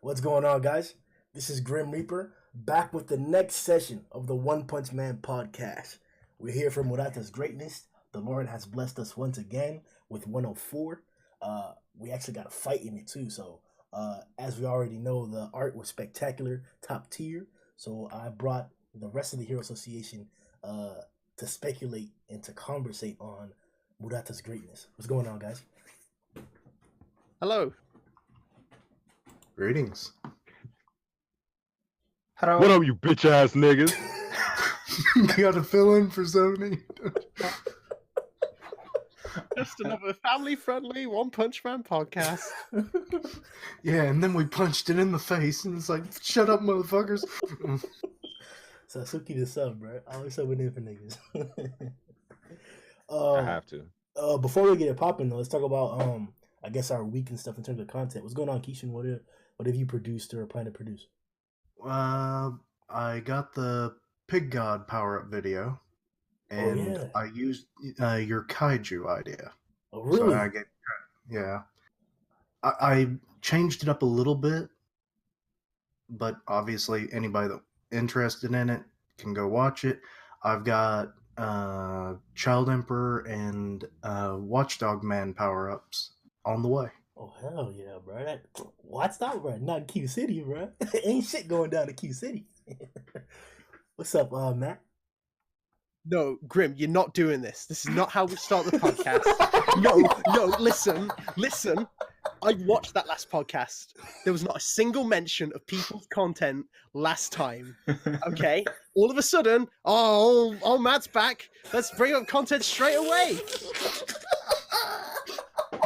What's going on, guys? This is Grim Reaper, back with the next session of the One Punch Man podcast. We're here from Murata's greatness. The Lord has blessed us once again with 104. We actually got a fight in it too, so as we already know, the art was spectacular, top tier. So I brought the rest of the Hero Association to speculate and to conversate on Murata's greatness. What's going on, guys? Hello. Greetings. Hello. What up, you bitch ass niggas? You got to fill in for Sony. Just another family-friendly One Punch Man podcast. Yeah, and then we punched it in the face, and it's like, shut up, motherfuckers. Satsuki the sub, bro. I always subbing in for niggas. I have to. Before we get it popping, though, let's talk about I guess our week and stuff in terms of content. What's going on, Kishin? What have you produced or plan to produce? I got the Pig God power-up video, and I used your kaiju idea. Oh, really? So I changed it up a little bit, but obviously anybody that's interested in it can go watch it. I've got Child Emperor and Watchdog Man power-ups on the way. Oh, hell yeah, bro. What's that, bro? Not Q City, bro. Ain't shit going down to Q City. What's up, Matt? No, Grim, you're not doing this. This is not how we start the podcast. No, listen. I watched that last podcast. There was not a single mention of people's content last time. Okay? All of a sudden, oh, Matt's back. Let's bring up content straight away.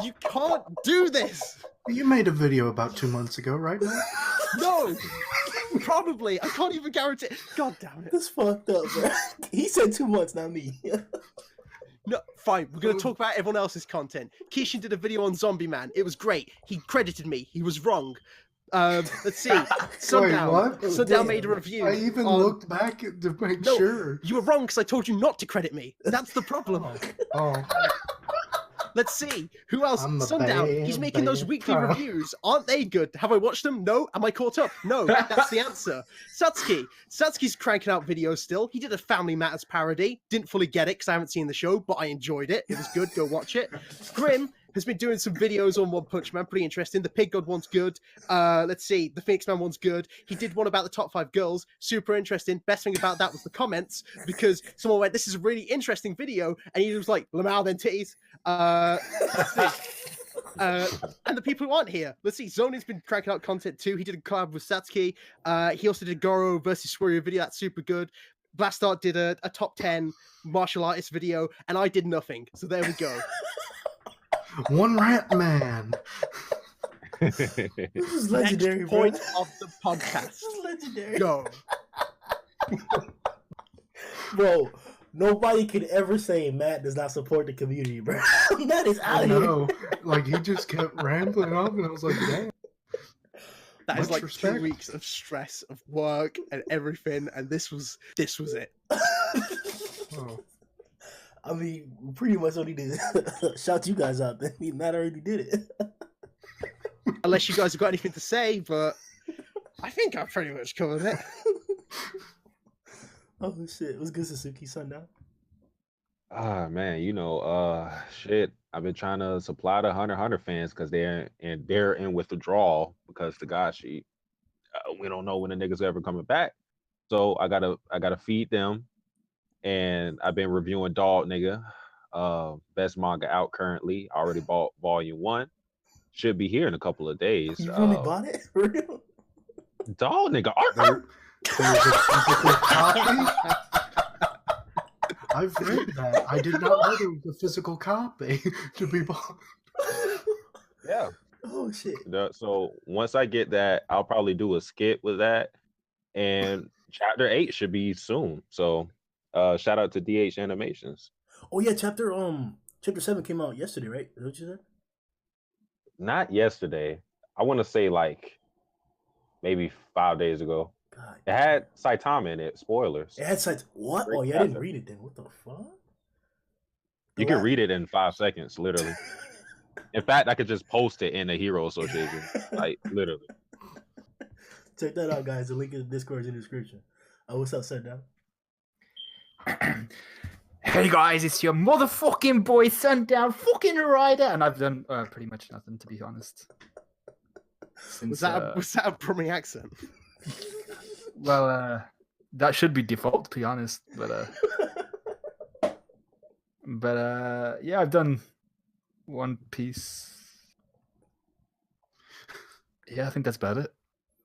You can't do this. You made a video about 2 months ago, right, Matt? No, probably. I can't even guarantee. God damn it. This fucked up, bro. He said 2 months, not me. No, fine. We're going to talk about everyone else's content. Kishin did a video on Zombie Man. It was great. He credited me. He was wrong. Let's see. Sundown made a review. I even looked back to make sure. You were wrong because I told you not to credit me. That's the problem. Oh. Let's see. Who else? Sundown. He's making those weekly reviews. Aren't they good? Have I watched them? No. Am I caught up? No. That's the answer. Satsuki. Satsuki's cranking out videos still. He did a Family Matters parody. Didn't fully get it because I haven't seen the show, but I enjoyed it. It was good. Go watch it. Grimm has been doing some videos on One Punch Man. Pretty interesting. The Pig God one's good. Let's see. The Phoenix Man one's good. He did one about the top 5 girls. Super interesting. Best thing about that was the comments, because someone went, "This is a really interesting video," and he was like, "Lamau, then titties." And the people who aren't here. Let's see. Zoni's been cranking out content too. He did a collab with Satsuki. He also did a Goro versus Swerio video. That's super good. Blastart did a top 10 martial artist video, and I did nothing. So there we go. One rant man. This is legendary, Next bro. point of the podcast. This is legendary. Go. Bro, nobody could ever say Matt does not support the community, bro. Matt is out I of here. know. Like, he just kept rambling on, and I was like, damn. That is Much like respect. 2 weeks of stress, of work, and everything, and this was it. Oh. I mean, we pretty much only did shout you guys out. I mean, Matt already did it. Unless you guys have got anything to say, but I think I've pretty much covered it. Oh shit! What's good, Satsuki? Sundown. Ah man, shit. I've been trying to supply the Hunter fans because they're in withdrawal because the God sheet. We don't know when the niggas are ever coming back, so I gotta feed them. And I've been reviewing Dog Nigga, best manga out currently. I already bought volume 1. Should be here in a couple of days. You really bought it? For real? Dog Nigga, There's a physical copy? I've read that. I did not know there was a physical copy to be bought. yeah. Oh shit! So once I get that, I'll probably do a skit with that, and chapter 8 should be soon. So shout out to DH Animations. Oh yeah, chapter 7 came out yesterday, right? Is that what you said? Not yesterday. I want to say like maybe 5 days ago. God. It had Saitama in it. Spoilers. It had sites. What? Oh yeah, I didn't read it then. What the fuck? You can read it in 5 seconds, literally. In fact, I could just post it in the Hero Association, like literally. Check that out, guys. The link in the Discord is in the description. What's up, Sundown? Hey guys, it's your motherfucking boy Sundown fucking Rider, and I've done pretty much nothing, to be honest. Was that a Brummie accent? Well, that should be default, to be honest. But yeah, I've done One Piece. Yeah, I think that's about it.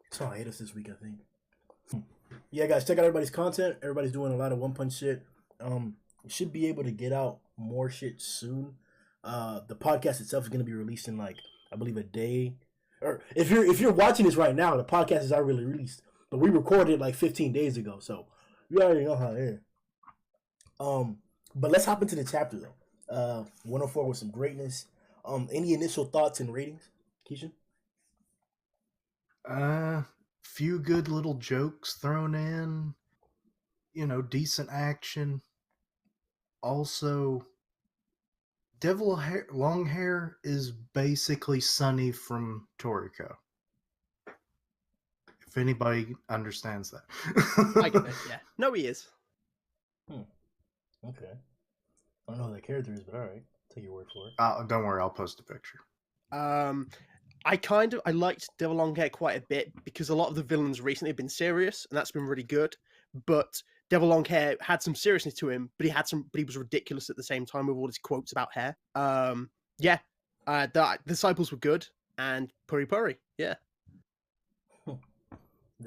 It's all hate us this week, I think. Yeah, guys, check out everybody's content. Everybody's doing a lot of One Punch shit. Should be able to get out more shit soon. The podcast itself is going to be released in like, I believe, a day. Or if you're watching this right now, the podcast is already released. But we recorded it like 15 days ago, so you already know how it is. But let's hop into the chapter though. 104 with some greatness. Any initial thoughts and ratings, Kishin? Few good little jokes thrown in. Decent action. Also, long hair is basically Sunny from Toriko. If anybody understands that. I get it, yeah. No, he is. Okay. I don't know who that character is, but alright. Take your word for it. Don't worry, I'll post a picture. I liked Devil Long Hair quite a bit because a lot of the villains recently have been serious, and that's been really good. But Devil Long Hair had some seriousness to him, but he was ridiculous at the same time with all his quotes about hair. The disciples were good, and Puri Puri, yeah.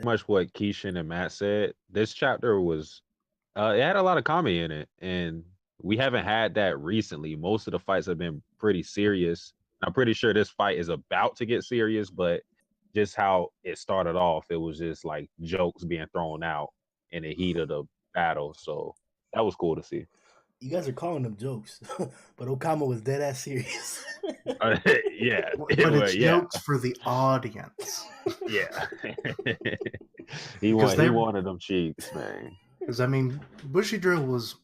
Much what Kishin and Matt said. This chapter was, it had a lot of comedy in it, and we haven't had that recently. Most of the fights have been pretty serious. I'm pretty sure this fight is about to get serious, but just how it started off, it was just like jokes being thrown out in the heat of the battle. So that was cool to see. You guys are calling them jokes, but Okama was dead ass serious. Yeah, but it's jokes for the audience. Yeah, he wanted them cheeks, man. Because Bushido was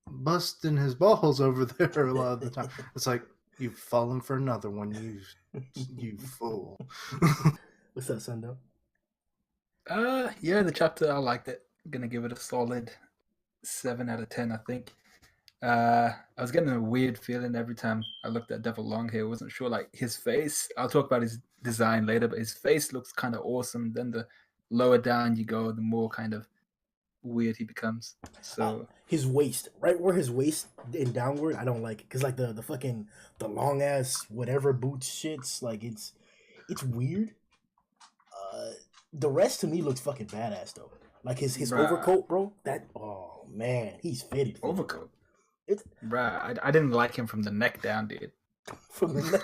busting his balls over there a lot of the time. It's like, you've fallen for another one, you fool. What's up, Sundown? Yeah, the chapter, I liked it. I'm gonna give it a solid 7 out of 10, I think. I was getting a weird feeling every time I looked at Devil Longhair. I wasn't sure, like, his face. I'll talk about his design later, but his face looks kind of awesome. Then the lower down you go, the more kind of weird he becomes. So his waist, right where his waist and downward, I don't like it, because like the long ass whatever boots shits, like it's weird. The rest to me looks fucking badass though. Like his overcoat, bro. That, oh man, he's fitted. Overcoat. I didn't like him from the neck down, dude. From the neck.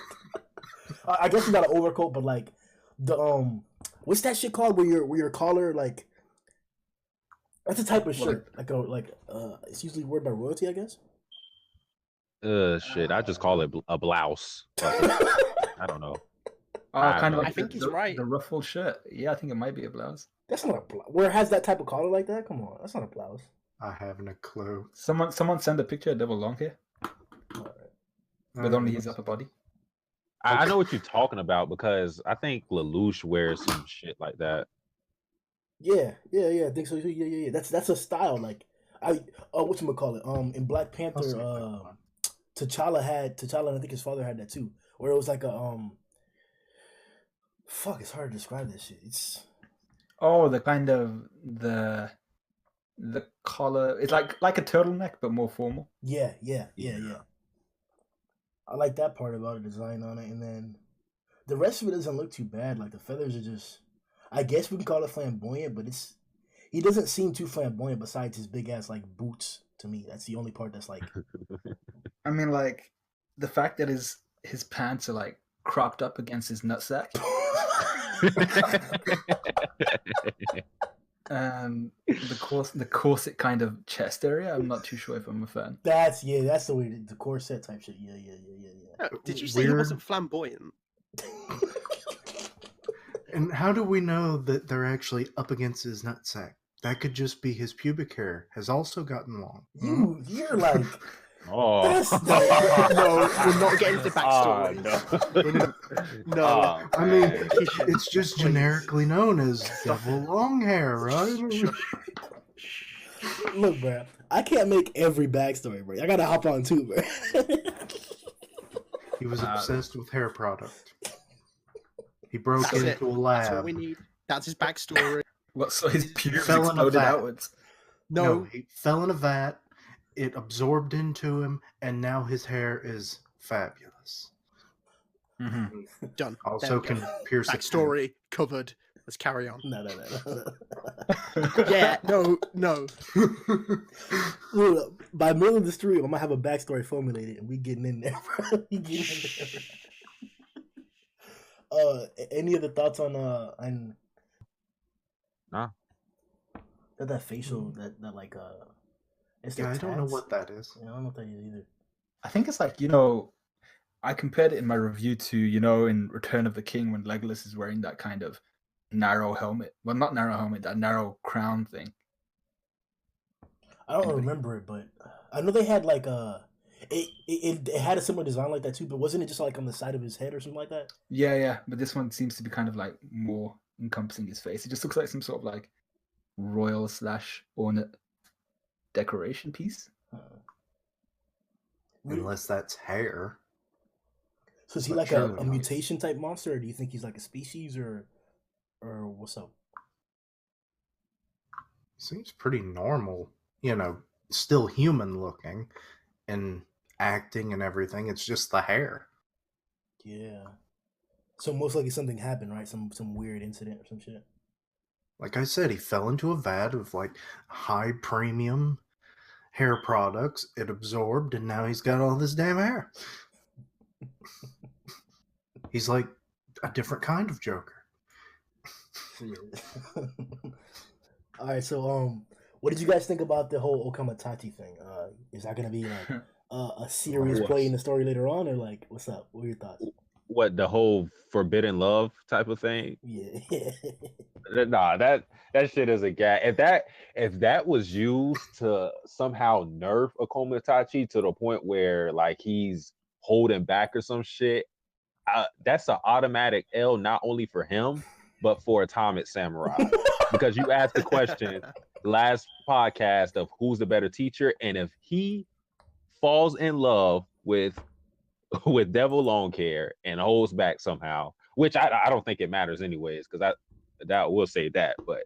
I guess he's not an overcoat, but like the what's that shit called? Where your collar, like, that's a type of shirt. It's usually worn by royalty, I guess. Shit. I just call it a blouse. I don't know. Kind of. I think he's right. The ruffled shirt. Yeah, I think it might be a blouse. That's not a blouse. Where it has that type of collar like that? Come on, that's not a blouse. I haven't a clue. Someone send a picture of Devil Longhair. Right. With only his upper body. I know what you're talking about, because I think Lelouch wears some shit like that. Yeah. I think so. Yeah. That's a style. Like whatchamacallit? In Black Panther, T'Challa, and I think his father had that too. Where it was like a fuck, it's hard to describe this shit. It's the kind of the collar. It's like a turtleneck but more formal. Yeah. I like that part about the design on it, and then the rest of it doesn't look too bad. Like the feathers are just, I guess we can call it flamboyant, but he doesn't seem too flamboyant besides his big ass like boots. To me, that's the only part that's like. I mean, like the fact that his pants are like cropped up against his nutsack. The corset kind of chest area, I'm not too sure if I'm a fan. That's the way, the corset type shit. Yeah. Did you say he wasn't flamboyant? And how do we know that they're actually up against his nutsack? That could just be his pubic hair has also gotten long. You're like, Oh. No, we're not getting into backstory. No. I mean, it's just generically known as devil long hair, right? Look, bro, I can't make every backstory, bro. I gotta hop on too, bro. He was obsessed with hair product. He broke into a lab. That's what we need. That's his backstory. What? So his pubes Fell in a exploded vat. outwards. No, he fell in a vat. It absorbed into him, and now his hair is fabulous. Mm-hmm. Done. Also can pierce a backstory covered. Let's carry on. No. Yeah, no. Look, by middle of the stream, I'm gonna have a backstory formulated, and we getting in there, bro. Any other thoughts on Nah. that facial that like it's Yeah, I tats? don't know what that is. Yeah, I don't know what that is either. I think it's like, I compared it in my review to, in Return of the King when Legolas is wearing that kind of narrow helmet. Well, not narrow helmet, that narrow crown thing. I don't remember it, but I know they had like it had a similar design like that too, but wasn't it just like on the side of his head or something like that? Yeah, but this one seems to be kind of like more encompassing his face. It just looks like some sort of like royal / ornate decoration piece. Unless that's hair. So is he But like a surely not. mutation type monster, or do you think he's like a species, or what's up? Seems pretty normal. Still human looking and acting and everything. It's just the hair. Yeah. So most likely something happened, right? Some weird incident or some shit. Like I said, he fell into a vat of like high premium hair products. It absorbed, and now he's got all this damn hair. He's like a different kind of Joker. All right, so what did you guys think about the whole Okamatachi thing? Is that gonna be like a serious play in the story later on, or like what's up? What are your thoughts? What, the whole forbidden love type of thing? Yeah. Nah, that shit is a gag. If that was used to somehow nerf Okomatachi to the point where like he's holding back or some shit, that's an automatic L, not only for him but for Atomic Samurai. Because you asked the question last podcast of who's the better teacher, and if he falls in love with Devil Long Hair and holds back somehow, which I don't think it matters anyways, because that will say that. But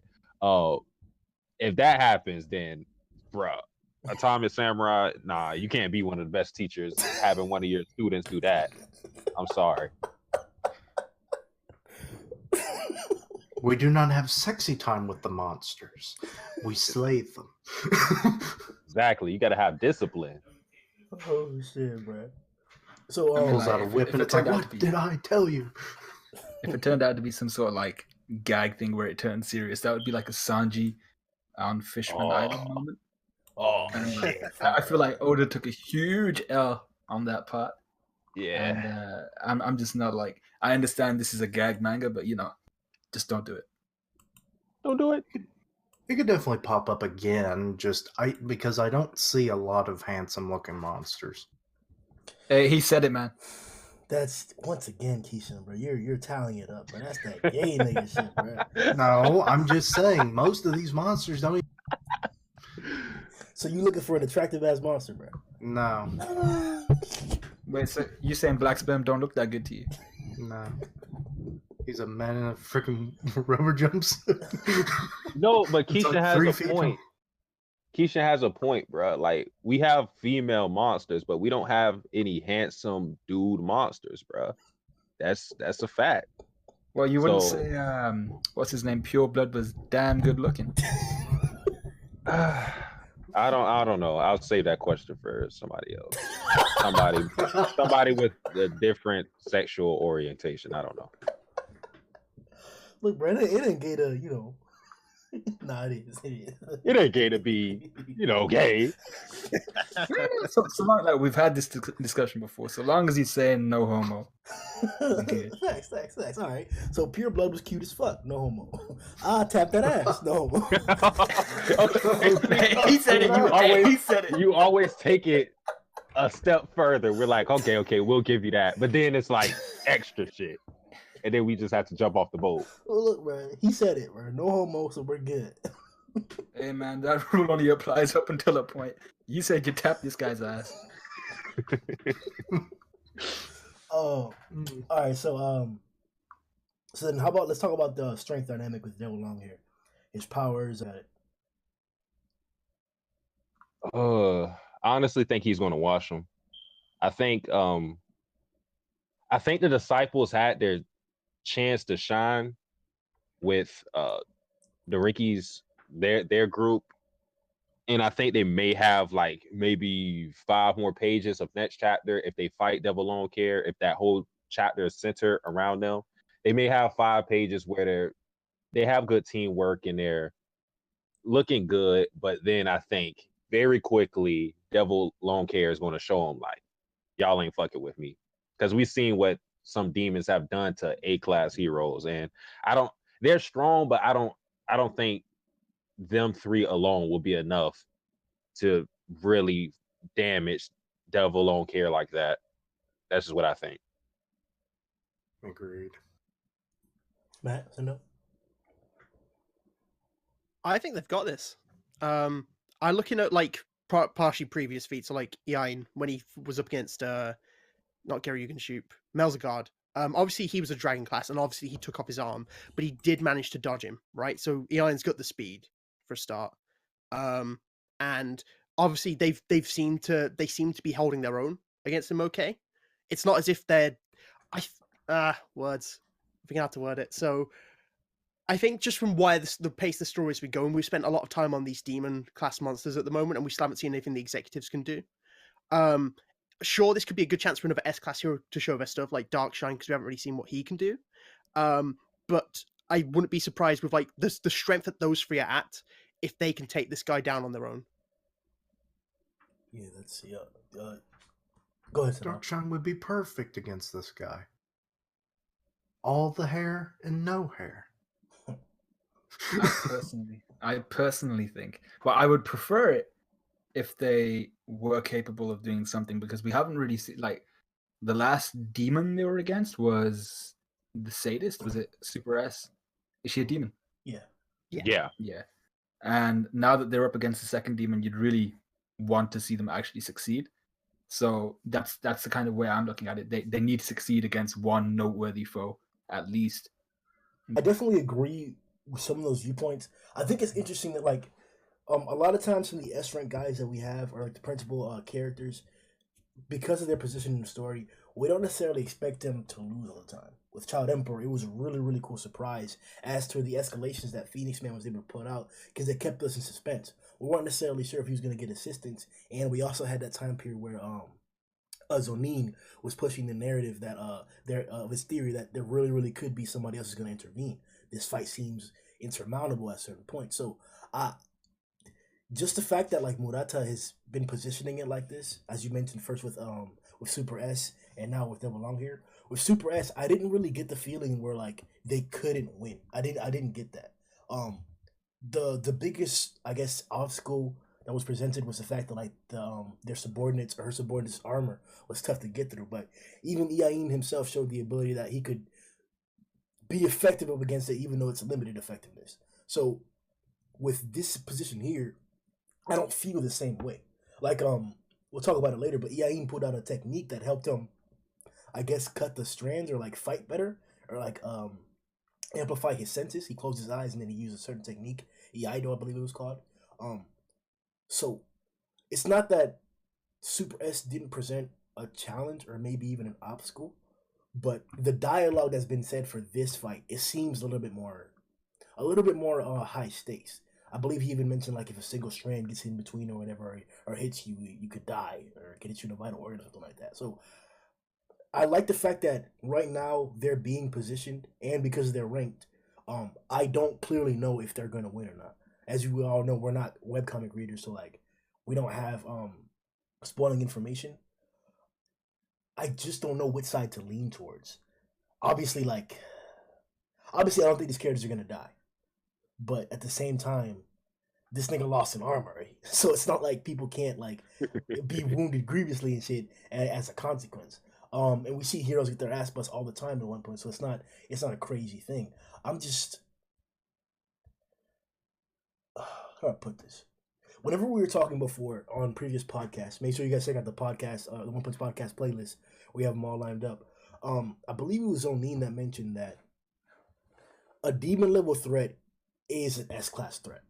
if that happens, then bruh, Atomic Samurai, nah, you can't be one of the best teachers having one of your students do that. I'm sorry. We do not have sexy time with the monsters. We slay them. Exactly. You got to have discipline. Oh shit, bro. So pulls out a whip and it's like, what did I tell you? If it turned out to be some sort of like gag thing where it turned serious, that would be like a Sanji on Fishman Island moment. I feel like Oda took a huge L on that part. Yeah. And I'm just not like, I understand this is a gag manga, but just don't do it. Don't do it. It could definitely pop up again, because I don't see a lot of handsome looking monsters. Hey, he said it, man. That's once again, Kishin, bro. You're tallying it up, bro. That's that gay nigga shit, bro. No, I'm just saying most of these monsters don't even... So you looking for an attractive ass monster, bro? No. Wait, so you saying black sperm don't look that good to you? No. He's a man in a freaking rubber jumpsuit. No, but Keisha like has 3 a feet point. Keisha has a point, bro. Like, we have female monsters, but we don't have any handsome dude monsters, bro. That's a fact. Well, you wouldn't say what's his name? Pure Blood was damn good looking. I don't know. I'll save that question for somebody else. Somebody with a different sexual orientation. I don't know. Look, bro, it ain't gay to, Nah, it is. It ain't gay to be, gay. So long, like we've had this discussion before. So long as he's saying no homo. Okay. Facts. All right. So Pure Blood was cute as fuck. No homo. Ah, tap that ass. No homo. He said it. He said it. You always take it a step further. We're like, okay, we'll give you that. But then it's like extra shit. And then we just have to jump off the boat. Well, look, man, he said it, man. No homo, so we're good. Hey, man, that rule only applies up until a point. You said you tapped this guy's ass. Oh, all right. So then how about let's talk about the strength dynamic with Devil Longhair, his powers. I honestly think he's going to wash them. I think the disciples had their chance to shine with the Rickies, their group, and I think they may have like maybe 5 more pages of next chapter if they fight Devil Long Care. If that whole chapter is centered around them, they may have 5 pages where they have good teamwork and they're looking good. But then I think very quickly Devil Long Care is going to show them like, y'all ain't fucking with me, because we've seen what some demons have done to A-class heroes, and they're strong, but I don't think them 3 alone will be enough to really damage Devil Long Care like that. That's just what I think. Agreed. Matt, no. I think they've got this. I'm looking at like partially previous feats, so like Iain when he was up against not Gary Yugen Melzagard. Obviously he was a dragon class, and obviously he took off his arm, but he did manage to dodge him, right? So Iain's got the speed for a start, and obviously they seem to be holding their own against him. Okay, it's not as if they're words. I think I have to word it. So I think just from where the pace of the story is going, we've spent a lot of time on these demon class monsters at the moment, and we still haven't seen anything the executives can do. Sure, this could be a good chance for another S-class hero to show their stuff, like Darkshine, because we haven't really seen what he can do. But I wouldn't be surprised with like the strength that those 3 are at if they can take this guy down on their own. Yeah, let's see. Go ahead, Darkshine would be perfect against this guy. All the hair and no hair. I personally think, well, I would prefer it if they were capable of doing something, because we haven't really seen, like, the last demon they were against was the sadist. Was it Super S? Is she a demon? Yeah. And now that they're up against the second demon, you'd really want to see them actually succeed. So that's the kind of way I'm looking at it. They need to succeed against one noteworthy foe at least. I definitely agree with some of those viewpoints. I think it's interesting that like a lot of times from the S rank guys that we have, or like the principal characters, because of their position in the story, we don't necessarily expect them to lose all the time. With Child Emperor, it was a really, really cool surprise as to the escalations that Phoenix Man was able to put out, because it kept us in suspense. We weren't necessarily sure if he was going to get assistance, and we also had that time period where Zonin was pushing the narrative that his theory that there really, really could be somebody else who's going to intervene. This fight seems insurmountable at a certain point. So, just the fact that like Murata has been positioning it like this, as you mentioned first with Super S and now with Devil Longhair. With Super S, I didn't really get the feeling where like they couldn't win. I didn't get that. The biggest, I guess, obstacle that was presented was the fact that like their subordinates or her subordinates' armor was tough to get through. But even Iain himself showed the ability that he could be effective up against it, even though it's limited effectiveness. So with this position here, I don't feel the same way. Like we'll talk about it later, but Iain put out a technique that helped him, I guess, cut the strands or like fight better or like amplify his senses. He closed his eyes and then he used a certain technique. Iaido, I believe it was called. So it's not that Super S didn't present a challenge or maybe even an obstacle, but the dialogue that's been said for this fight, it seems a little bit more high stakes. I believe he even mentioned like if a single strand gets in between or whatever, or hits you, you could die, or could hit you in a vital organ or something like that. So I like the fact that right now they're being positioned, and because they're ranked, I don't clearly know if they're going to win or not. As you all know, we're not webcomic readers, so like we don't have spoiling information. I just don't know which side to lean towards. Obviously, I don't think these characters are going to die. But at the same time, this nigga lost an arm already. So it's not like people can't like be wounded grievously and shit as a consequence. And we see heroes get their ass bust all the time at one point, so it's not a crazy thing. I'm just how do I put this? Whenever we were talking before on previous podcasts, make sure you guys check out the podcast, the One Punch Podcast playlist. We have them all lined up. I believe it was Onin that mentioned that a demon level threat is an S-class threat.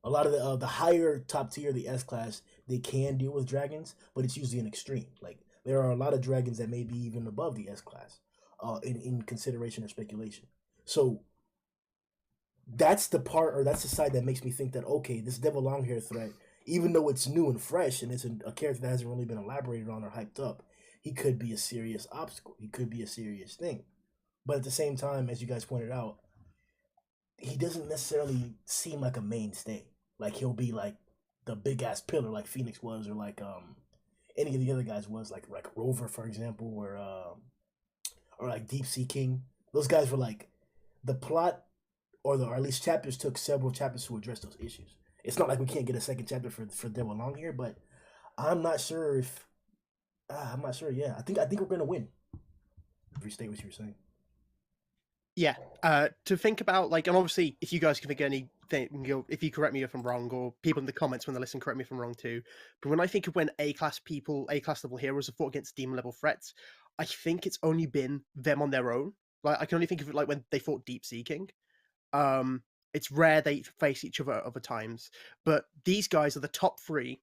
A lot of the higher top tier, the S-class, they can deal with dragons, but it's usually an extreme. Like, there are a lot of dragons that may be even above the S-class in consideration or speculation. So that's the part, or that's the side that makes me think that, okay, this Devil Longhair threat, even though it's new and fresh and it's a character that hasn't really been elaborated on or hyped up, he could be a serious obstacle. He could be a serious thing. But at the same time, as you guys pointed out, he doesn't necessarily seem like a mainstay. Like, he'll be like the big ass pillar like Phoenix was, or like any of the other guys was, like Rover, for example, or like Deep Sea King. Those guys were like, the plot or at least chapters took several chapters to address those issues. It's not like we can't get a second chapter for Devil Longhair, but I'm not sure if I'm not sure. Yeah, I think we're gonna win. Restate what you were saying. Yeah, to think about, like, and obviously, if you guys can think of anything, if you correct me if I'm wrong, or people in the comments when they listen correct me if I'm wrong too. But when I think of when A-class level heroes have fought against demon level threats, I think it's only been them on their own. Like, I can only think of it like when they fought Deep Sea King. It's rare they face each other at other times, but these guys are the top 3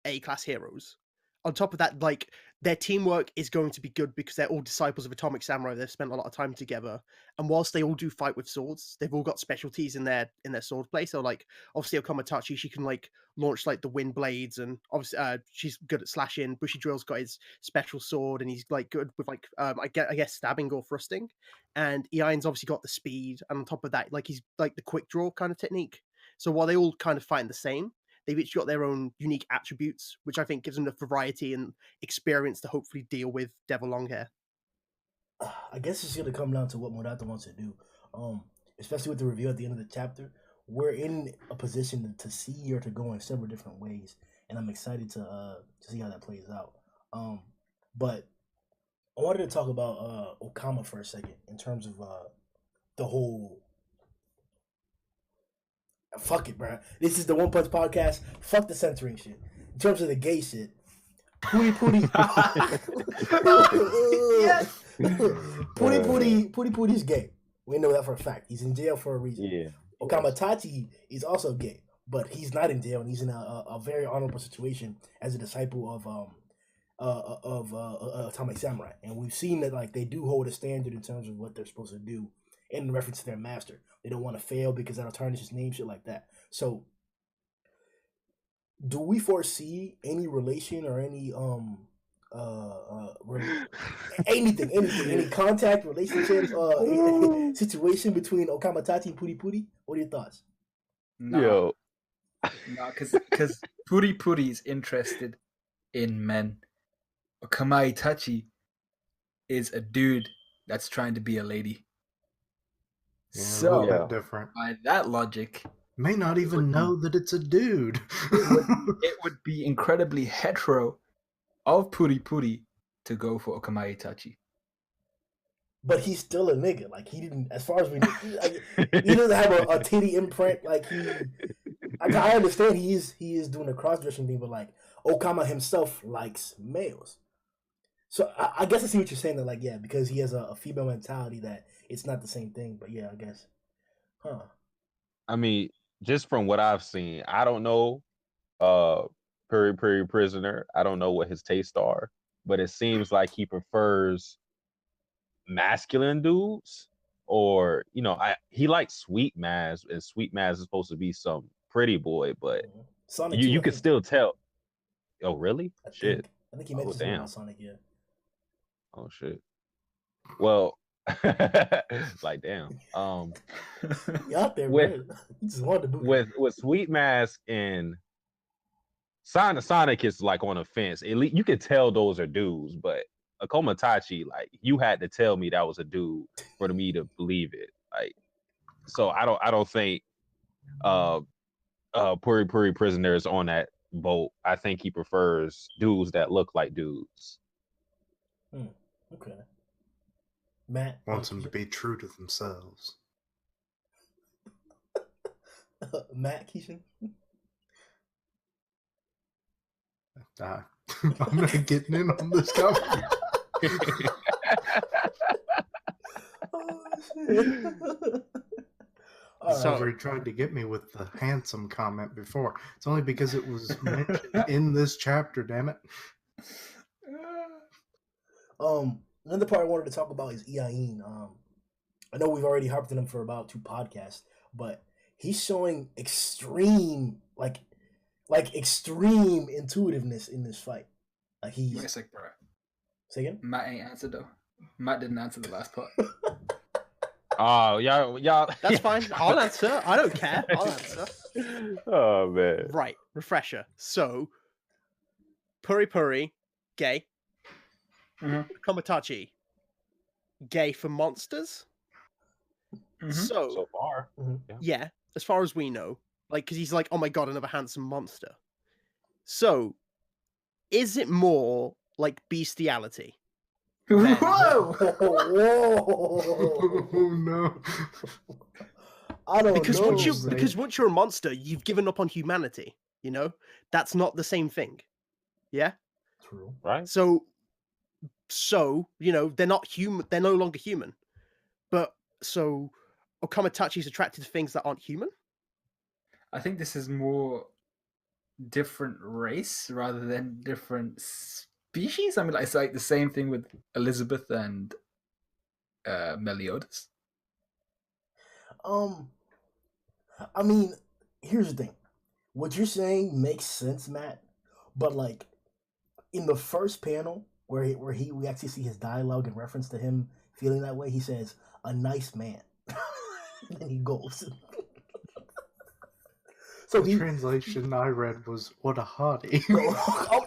A-class heroes. On top of that, like, their teamwork is going to be good because they're all disciples of Atomic Samurai. They've spent a lot of time together, and whilst they all do fight with swords, they've all got specialties in their sword play. So, like, obviously Okamatachi, she can like launch like the wind blades, and obviously she's good at slashing. Bushidrill's got his special sword, and he's like good with like I guess stabbing or thrusting. And Ian's obviously got the speed, and on top of that, like, he's like the quick draw kind of technique. So while they all kind of fight the same, they've each got their own unique attributes, which I think gives them the variety and experience to hopefully deal with Devil Longhair. I guess it's going to come down to what Murata wants to do, especially with the reveal at the end of the chapter. We're in a position to see or to go in several different ways, and I'm excited to see how that plays out. But I wanted to talk about Okama for a second in terms of the whole. Fuck it, bro. This is the One Punch Podcast. Fuck the censoring shit. In terms of the gay shit, Puri Puri. Yes. Puri Puri's gay. We know that for a fact. He's in jail for a reason. Yeah. Okamatachi is also gay, but he's not in jail, and he's in a very honorable situation as a disciple of Atomic Samurai. And we've seen that, like, they do hold a standard in terms of what they're supposed to do in reference to their master. They don't want to fail because that'll tarnish his name, shit like that. So, do we foresee any relation or any anything, any contact, relationship, situation between Okamatachi and Puri Puri? What are your thoughts? No, because Puri Puri is interested in men. Okamatachi is a dude that's trying to be a lady. Yeah, So, a little bit different. By that logic, may not even know that it's a dude. it would be incredibly hetero of Puri Puri to go for Okamatachi. But he's still a nigga. Like, he didn't, as far as we know, he doesn't have a titty imprint. Like, I understand he is doing a cross-dressing thing, but like, Okama himself likes males. So I guess I see what you're saying. That, like, yeah, because he has a female mentality, that it's not the same thing. But yeah, I guess. Huh. I mean, just from what I've seen, I don't know Puri Puri Prisoner. I don't know what his tastes are, but it seems like he prefers masculine dudes, or, you know, he likes Sweet Maz, and Sweet Maz is supposed to be some pretty boy, but Sonic you can still tell. Oh, really? I think he mentioned something about Sonic, yeah. Oh shit. Well, like, damn. You out there, man. You just wanted to with Sweet Mask and Sonic is like on a fence. At least you can tell those are dudes, but Okamatachi, like, you had to tell me that was a dude for me to believe it. Like, so I don't think Puri Puri Prisoner is on that boat. I think he prefers dudes that look like dudes. Okay. Matt wants them to be true to themselves. Matt Kishin. I'm not getting in on this conversation. Oh, shit. So he tried to get me with the handsome comment before. It's only because it was mentioned in this chapter, damn it. Another part I wanted to talk about is Iain. I know we've already harped on him for about 2 podcasts, but he's showing extreme, like extreme intuitiveness in this fight. Like he's. Wait a sec, bro. Say again? Matt ain't answered though. Matt didn't answer the last part. Oh, y'all. That's fine. I'll answer. I don't care. I'll answer. Oh man. Right. Refresher. So, Puri Puri, gay. Komatachi, gay for monsters. So far, yeah, as far as we know, like, because he's like, oh my god, another handsome monster. So, is it more like bestiality? Whoa! Whoa! Oh no! I don't know. Because once you're a monster, you've given up on humanity. You know, that's not the same thing. Yeah. True. Right. So you know, they're not human. They're no longer human. But so Okamatachi's attracted to things that aren't human. I think this is more different race rather than different species. I mean, like, it's like the same thing with Elizabeth and Meliodas. I mean, here's the thing. What you're saying makes sense, Matt. But like in the first panel where we actually see his dialogue in reference to him feeling that way, he says, "A nice man," and he goes. So the translation I read was "what a hottie."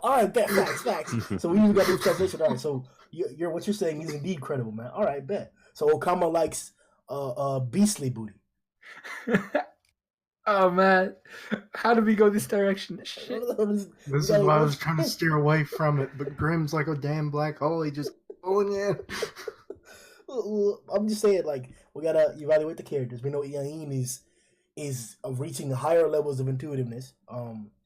All right, bet, facts. So we even got this translation. All right, so you're what you're saying is indeed credible, man. All right, bet. So Okama likes beastly booty. Oh man, how did we go this direction? Shit. This is why I was trying to steer away from it, but Grimm's like a damn black hole. He just going in. I'm just saying, like, we gotta evaluate the characters. We know Iain is reaching higher levels of intuitiveness.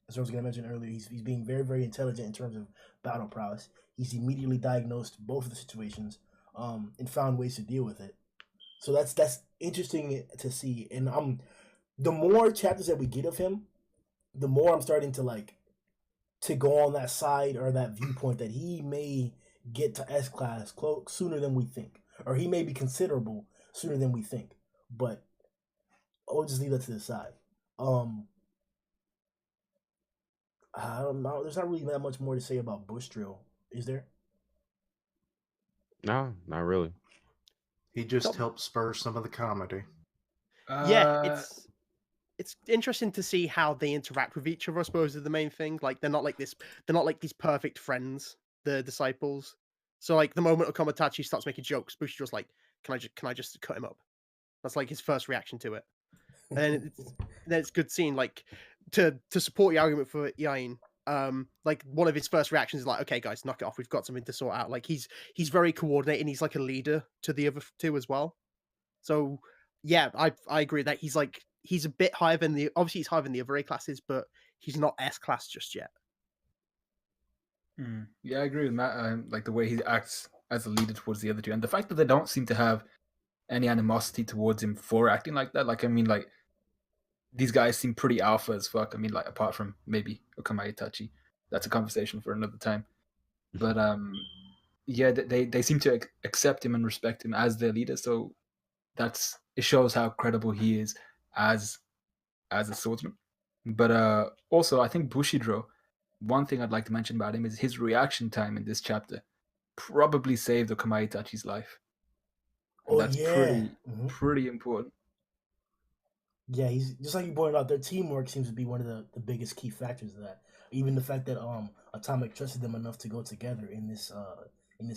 As I was gonna mention earlier, he's being very, very intelligent in terms of battle prowess. He's immediately diagnosed both of the situations, and found ways to deal with it. So that's interesting to see. And the more chapters that we get of him, the more I'm starting to go on that side or that viewpoint that he may get to S-class sooner than we think, or he may be considerable sooner than we think. But I'll just leave that to the side. I don't know. There's not really that much more to say about Bush Drill, is there? No, not really. He just helped spur some of the comedy. Yeah, it's interesting to see how they interact with each other. I suppose is the main thing. Like they're not like these perfect friends, the disciples. So like the moment Okamatachi starts making jokes, Bushiro's like, "Can I just cut him up?" That's like his first reaction to it. And then it's good seeing like to support the argument for Iain. Like one of his first reactions is like, "Okay, guys, knock it off. We've got something to sort out." Like he's very coordinated. He's like a leader to the other two as well. So yeah, I agree that he's a bit higher than obviously he's higher than the other A classes, but he's not S class just yet. Yeah, I agree with Matt. Like the way he acts as a leader towards the other two, and the fact that they don't seem to have any animosity towards him for acting like that. Like, I mean, like these guys seem pretty alpha as fuck. I mean, like apart from maybe Okamatachi, that's a conversation for another time. But yeah, they seem to accept him and respect him as their leader. So it shows how credible he is as a swordsman. But also, I think Bushido, one thing I'd like to mention about him is his reaction time in this chapter probably saved Okamatachi's life. And that's pretty important. Yeah, he's just like you pointed out. Their teamwork seems to be one of the biggest key factors of that. Even the fact that Atomic trusted them enough to go together in this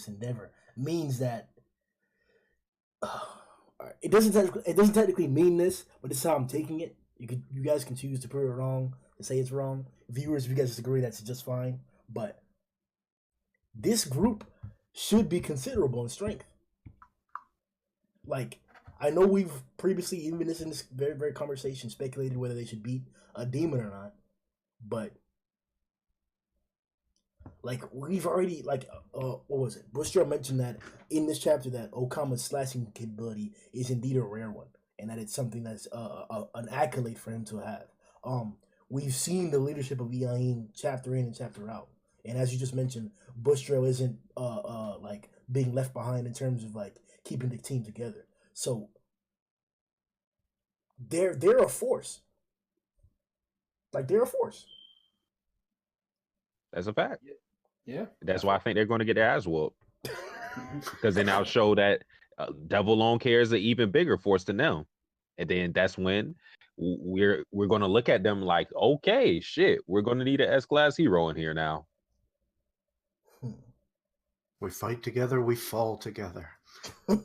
endeavor means that it doesn't technically mean this, but this is how I'm taking it. You guys can choose to prove it wrong, to say it's wrong. Viewers, if you guys disagree, that's just fine. But this group should be considerable in strength. Like, I know we've previously, even in this very, very conversation, speculated whether they should beat a demon or not. But, like, we've already, like, what was it? Bushra mentioned that in this chapter that Okama's slashing capability is indeed a rare one, and that it's something that's an accolade for him to have. We've seen the leadership of Iain chapter in and chapter out. And as you just mentioned, Bushra isn't like being left behind in terms of like keeping the team together. So they're a force. Like they're a force. That's a fact. Yeah. That's why I think they're going to get their ass whooped. Because they now show that Devil Long Care is an even bigger force than them. And then that's when we're going to look at them like, okay, shit, we're going to need an S-class hero in here now. We fight together, we fall together. Yeah.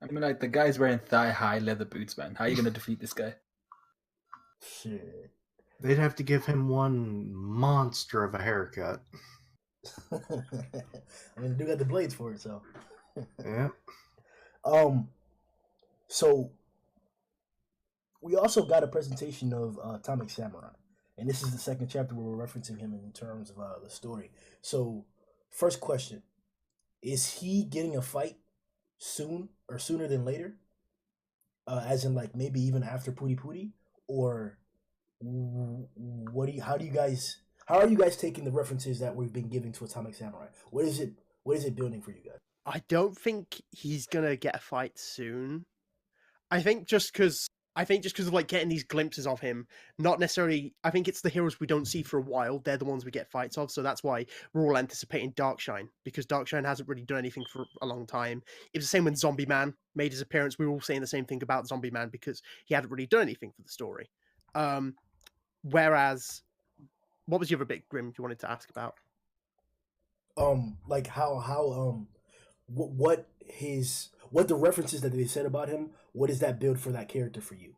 I mean, like, the guy's wearing thigh-high leather boots, man. How are you going to defeat this guy? Shit. They'd have to give him one monster of a haircut. I mean, they got the blades for it, so. Yeah. So we also got a presentation of Atomic Samurai, and this is the second chapter where we're referencing him in terms of the story. So, first question: is he getting a fight soon or sooner than later? As in, like maybe even after Puri Puri, or how are you guys taking the references that we've been giving to Atomic Samurai? What is it building for you guys? I don't think he's gonna get a fight soon. I think just because of like getting these glimpses of him, not necessarily. I think it's the heroes we don't see for a while. They're the ones we get fights of, so that's why we're all anticipating Darkshine, because Darkshine hasn't really done anything for a long time. It was the same when Zombie Man made his appearance. We were all saying the same thing about Zombie Man because he hadn't really done anything for the story. Whereas, what was your other big Grimm you wanted to ask about? Like what the references that they said about him, what does that build for that character for you?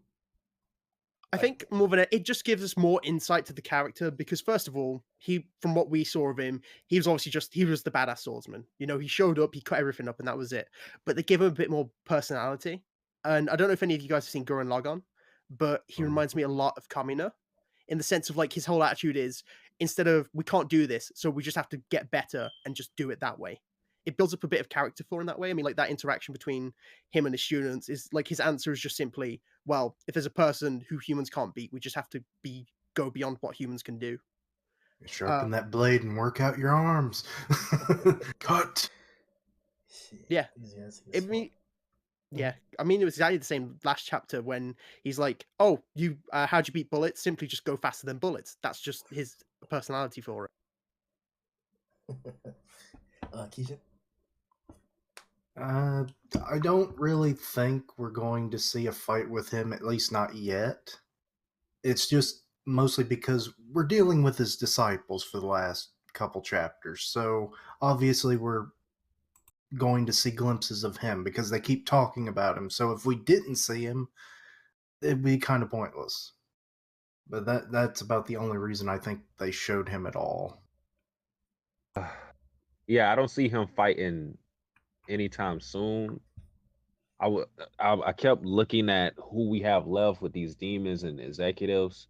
I think more than it just gives us more insight to the character, because first of all, from what we saw of him, he was obviously he was the badass swordsman. You know, he showed up, he cut everything up, and that was it. But they give him a bit more personality. And I don't know if any of you guys have seen Gurren Lagann, but he reminds me a lot of Kamina, in the sense of like his whole attitude is, instead of we can't do this, so we just have to get better and just do it that way. It builds up a bit of character for him that way. I mean, like that interaction between him and his students is like, his answer is just simply, well, if there's a person who humans can't beat, we just have to go beyond what humans can do. Sharpen that blade and work out your arms. Cut. Yeah. I mean, it was exactly the same last chapter when he's like, oh, how'd you beat bullets? Simply just go faster than bullets. That's just his personality for it. Kishin? I don't really think we're going to see a fight with him, at least not yet. It's just mostly because we're dealing with his disciples for the last couple chapters, so obviously we're going to see glimpses of him because they keep talking about him. So if we didn't see him, it'd be kind of pointless. But that's about the only reason I think they showed him at all. Yeah, I don't see him fighting anytime soon. I kept looking at who we have left with these demons and executives,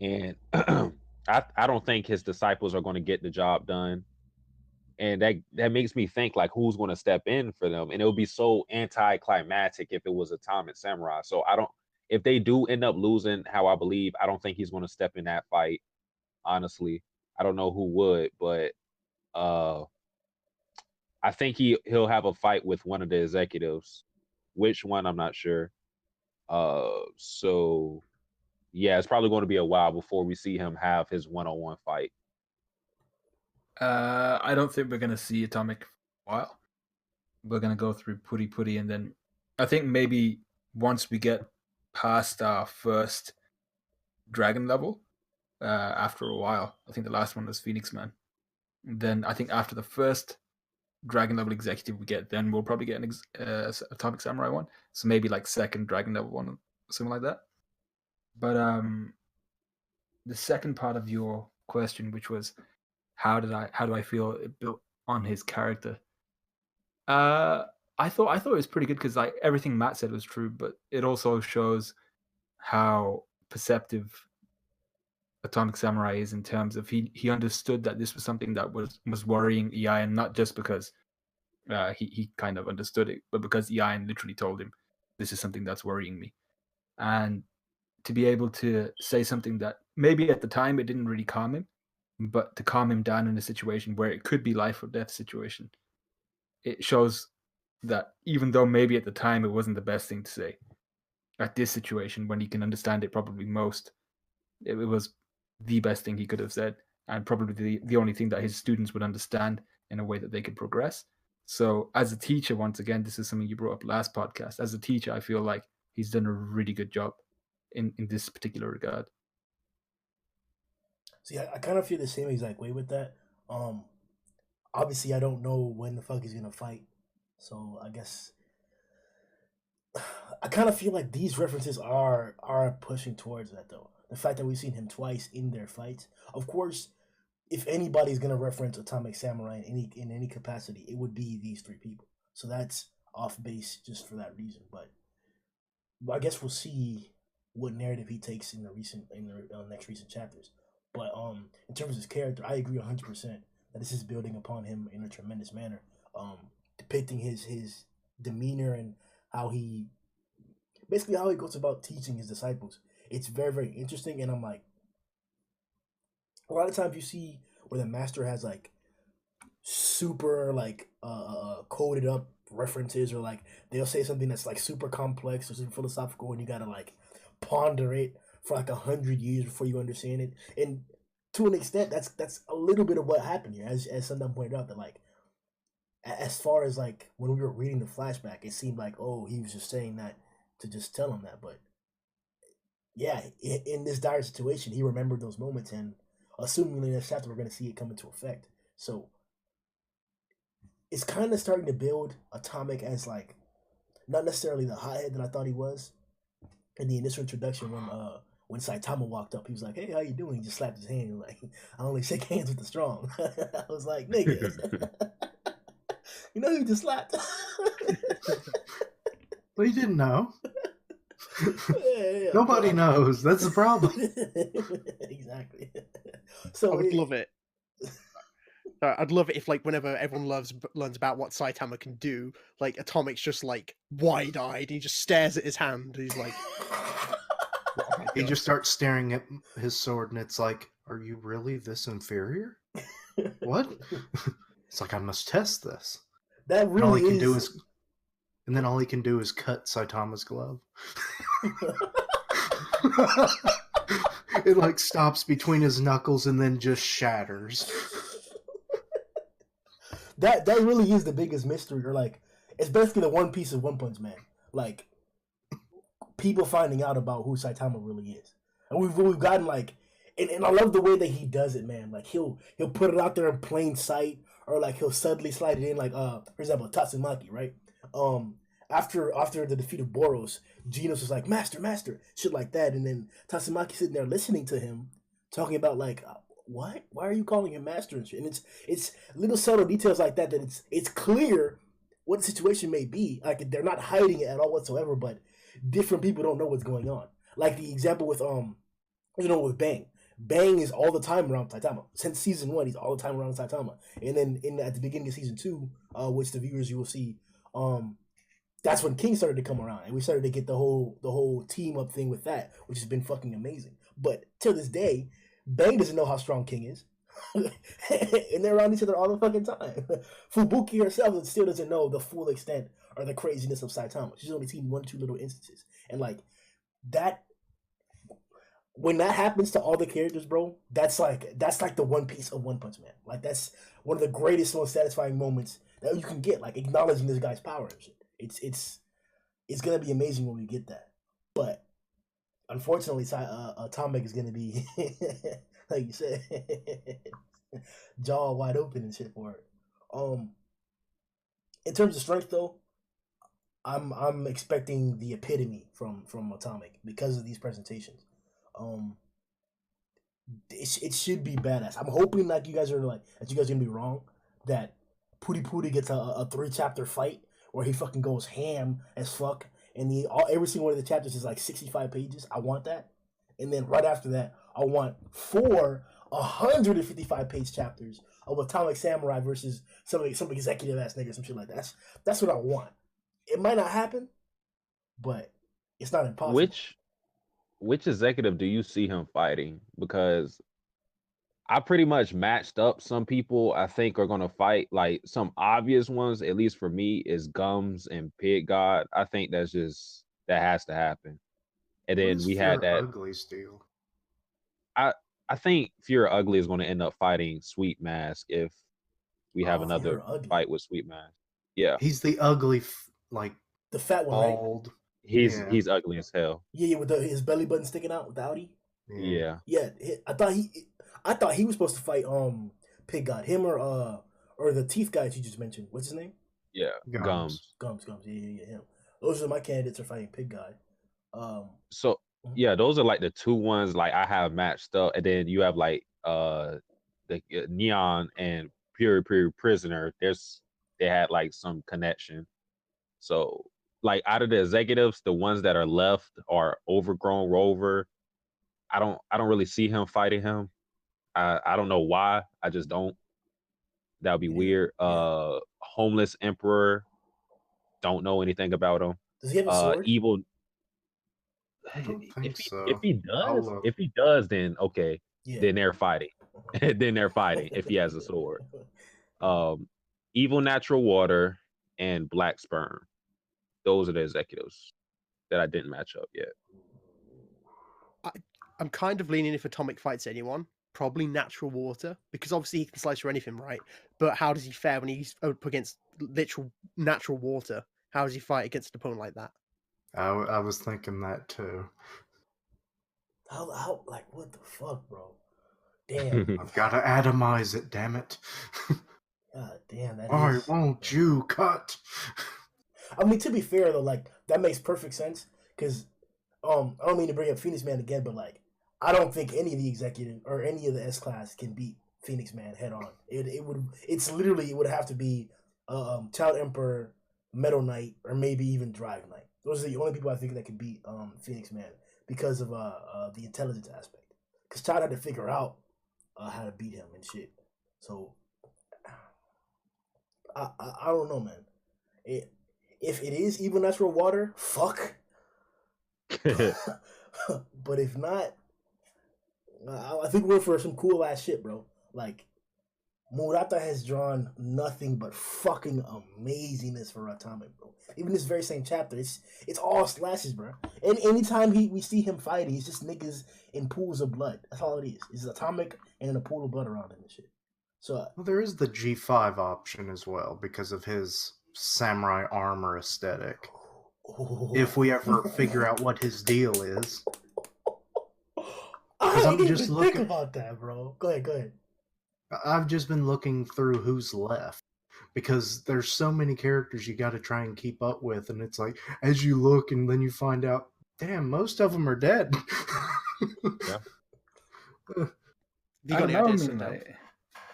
and I don't think his disciples are going to get the job done. And that makes me think, like, who's going to step in for them? And it would be so anticlimactic if it was Atomic Samurai. So if they do end up losing, how I believe, I don't think he's going to step in that fight. Honestly, I don't know who would, but I think he'll have a fight with one of the executives. Which one, I'm not sure. So yeah, it's probably going to be a while before we see him have his one-on-one fight. I don't think we're going to see Atomic for a while. We're going to go through Puri Puri, and then I think maybe once we get past our first dragon level, after a while, I think the last one was Phoenix Man. Then I think after the first dragon level executive we get, then we'll probably get an Atomic Samurai one. So maybe like second dragon level one, something like that. But the second part of your question, which was how do I feel it built on his character? I thought it was pretty good because like everything Matt said was true, but it also shows how perceptive Atomic Samurai is in terms of he understood that this was something that was worrying Ian, not just because he kind of understood it, but because Ian literally told him this is something that's worrying me, and to be able to say something that maybe at the time it didn't really calm him, but to calm him down in a situation where it could be life or death situation, it shows that even though maybe at the time it wasn't the best thing to say, at this situation when he can understand it probably most, it was the best thing he could have said, and probably the only thing that his students would understand in a way that they could progress. So as a teacher, once again, this is something you brought up last podcast. As a teacher, I feel like he's done a really good job in this particular regard. See, I kind of feel the same exact way with that. Obviously, I don't know when the fuck he's gonna fight, so I guess I kind of feel like these references are pushing towards that though. The fact that we've seen him twice in their fights, of course, if anybody's gonna reference Atomic Samurai in any capacity, it would be these three people. So that's off base just for that reason. But I guess we'll see what narrative he takes in the next recent chapters. But in terms of his character, I agree 100% that this is building upon him in a tremendous manner. Depicting his demeanor and how he basically how he goes about teaching his disciples. It's very, very interesting, and I'm like, a lot of times you see where the master has like super like coded up references, or like they'll say something that's like super complex or super philosophical, and you gotta like ponder it for like 100 years before you understand it. And to an extent, that's a little bit of what happened here, as Sundown pointed out, that like as far as like when we were reading the flashback, it seemed like, oh, he was just saying that to just tell him that. But yeah, in this dire situation, he remembered those moments, and assuming in this chapter we're going to see it come into effect. So it's kind of starting to build Atomic as like not necessarily the hothead that I thought he was in the initial introduction when Saitama walked up. He was like, "Hey, how you doing?" He just slapped his hand like, "I only shake hands with the strong." I was like, "Nigga, you know who just slapped?" Well, you didn't know. Yeah. Nobody knows. That's the problem. Exactly. So I would love it. I'd love it if, like, whenever everyone learns about what Saitama can do, like, Atomic's just, like, wide-eyed, and he just stares at his hand, and he's like... Oh he just starts staring at his sword, and it's like, are you really this inferior? What? It's like, I must test this. That really and then all he can do is cut Saitama's glove. It like stops between his knuckles and then just shatters. That really is the biggest mystery, or like it's basically the one piece of One Punch Man. Like people finding out about who Saitama really is, and we've gotten like, and I love the way that he does it, man. Like he'll put it out there in plain sight, or like he'll suddenly slide it in, like for example, Tatsumaki, right? After the defeat of Boros, Genos was like, master, shit like that, and then Tatsumaki sitting there listening to him talking about like, what? Why are you calling him master and shit? And it's little subtle details like that it's clear what the situation may be. Like they're not hiding it at all whatsoever, but different people don't know what's going on. Like the example with with Bang. Bang is all the time around Saitama. Since season 1, he's all the time around Saitama. And then at the beginning of season 2, which the viewers you will see, that's when King started to come around, and we started to get the whole team up thing with that, which has been fucking amazing. But till this day, Bang doesn't know how strong King is, and they're around each other all the fucking time. Fubuki herself still doesn't know the full extent or the craziness of Saitama. She's only seen 1-2 little instances, and like that. When that happens to all the characters, bro, that's like the one piece of One Punch Man. Like that's one of the greatest, most satisfying moments that you can get. Like acknowledging this guy's power and shit. It's gonna be amazing when we get that. But unfortunately, Atomic is gonna be like you said, jaw wide open and shit for it. In terms of strength, though, I'm expecting the epitome from Atomic because of these presentations. it should be badass. I'm hoping like you guys are like that you guys are gonna be wrong. That Puri Puri gets a 3-chapter fight where he fucking goes ham as fuck, and every single one of the chapters is like 65 pages. I want that, and then right after that, I want 4 155-page chapters of Atomic Samurai versus some executive ass nigga, some shit like that. That's what I want. It might not happen, but it's not impossible. Which executive do you see him fighting? Because I pretty much matched up some people I think are gonna fight. Like some obvious ones, at least for me, is Gums and Pig God. I think that has to happen. And then we had that Ugly's deal. I think Fear Ugly is going to end up fighting Sweet Mask if we have another fight with Sweet Mask. Yeah, he's the ugly, like the fat one, bald. Right? He's ugly as hell. Yeah, with his belly button sticking out with the Audi. Yeah. I thought he was supposed to fight Pig God, him or the teeth guys you just mentioned. What's his name? Yeah, Gums. Yeah, him. Those are my candidates for fighting Pig God. So yeah, those are like the 2 ones like I have matched up, and then you have like the Neon and Puri Puri Prisoner. They had like some connection. So like out of the executives, the ones that are left are Overgrown Rover. I don't really see him fighting him. I don't know why. I just don't. That would be weird. Homeless Emperor. Don't know anything about him. Does he have a sword? Evil. I don't think so. If he does, then okay. Yeah. Then they're fighting. Then they're fighting if he has a sword. Evil Natural Water and Black Sperm. Those are the executives that I didn't match up yet. I'm kind of leaning if Atomic fights anyone, probably Natural Water, because obviously he can slice through anything, right? But how does he fare when he's up against literal natural water? How does he fight against an opponent like that? I was thinking that too. How like what the fuck, bro? Damn. I've got to atomize it, damn it. God damn, Why won't you cut? I mean, to be fair though, like that makes perfect sense because I don't mean to bring up Phoenix Man again, but like I don't think any of the executive or any of the S class can beat Phoenix Man head on. It would have to be Child Emperor, Metal Knight, or maybe even Drive Knight. Those are the only people I think that can beat Phoenix Man because of the intelligence aspect. Because Child had to figure out how to beat him and shit. So I don't know, man. If it is Evil Natural Water, fuck. But if not, I think we're for some cool ass shit, bro. Like Murata has drawn nothing but fucking amazingness for Atomic, bro. Even this very same chapter, it's all slashes, bro. And anytime we see him fighting, it's just niggas in pools of blood. That's all it is. It's Atomic and a pool of blood around him and shit. So well, there is the G5 option as well because of his samurai armor aesthetic. If we ever figure out what his deal is. I didn't even think about that, bro. Go ahead. I've just been looking through who's left because there's so many characters you got to try and keep up with, and it's like as you look and then you find out, damn, most of them are dead. Yeah.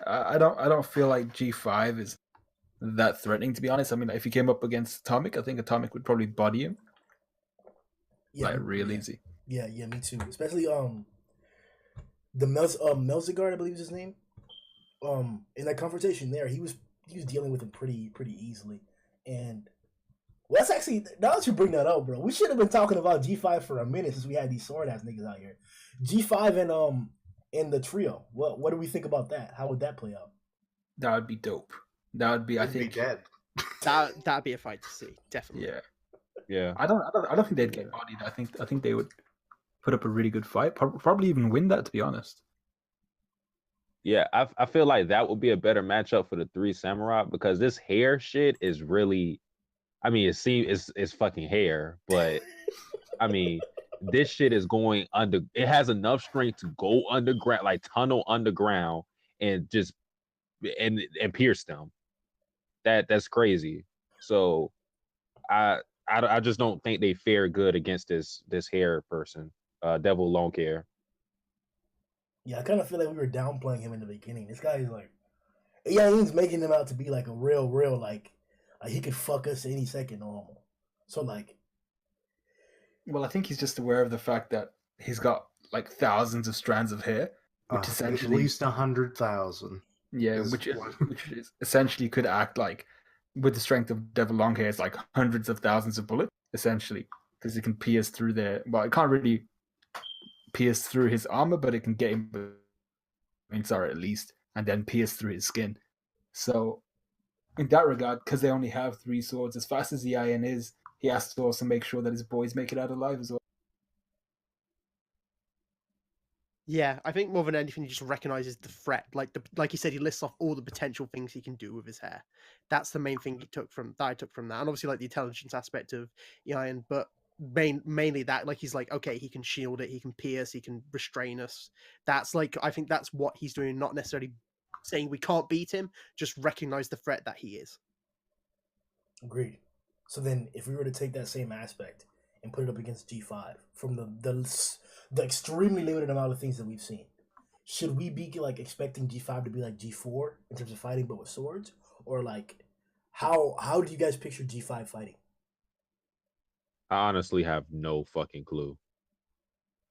I don't feel like G5 is that threatening, to be honest. I mean, if he came up against Atomic, I think Atomic would probably body him. Yeah, like real easy. Yeah, me too. Especially the Melzigard, I believe is his name. In that confrontation there, he was dealing with him pretty easily. And well, that's actually, now that you bring that up, bro, we should have been talking about G5 for a minute since we had these sword ass niggas out here. G5 and the trio. What do we think about that? How would that play out? That would be dope. That would be, I think, dead. That'd be a fight to see, definitely. Yeah. I don't think they'd get bodied. I think they would put up a really good fight. Probably even win that, to be honest. Yeah, I feel like that would be a better matchup for the 3 samurai because this hair shit is really, I mean, it's fucking hair, but I mean, this shit is going under. It has enough strength to go underground, like tunnel underground, and just and pierce them. That's crazy. So I just don't think they fare good against this hair person, Devil Long Hair. Yeah, I kind of feel like we were downplaying him in the beginning. This guy is like, Yain's making him out to be like a real like he could fuck us any second normal. So like, well, I think he's just aware of the fact that he's got like thousands of strands of hair, which essentially at least 100,000. Yeah, which is essentially could act like, with the strength of Devil Longhair, it's like hundreds of thousands of bullets, essentially, because it can pierce through their. Well, it can't really pierce through his armor, but it can get him at least, and then pierce through his skin. So, in that regard, because they only have 3 swords, as fast as the Iron is, he has to also make sure that his boys make it out alive as well. Yeah, I think more than anything, he just recognizes the threat. Like you said, he lists off all the potential things he can do with his hair. That's the main thing I took from that, and obviously like the intelligence aspect of Iron, but mainly that, like he's like, okay, he can shield it, he can pierce, he can restrain us. That's like, I think that's what he's doing, not necessarily saying we can't beat him, just recognize the threat that he is. Agreed. So then, if we were to take that same aspect and put it up against G5 from the extremely limited amount of things that we've seen, should we be like expecting G5 to be like G4 in terms of fighting but with swords, or like how do you guys picture G5 fighting? I honestly have no fucking clue.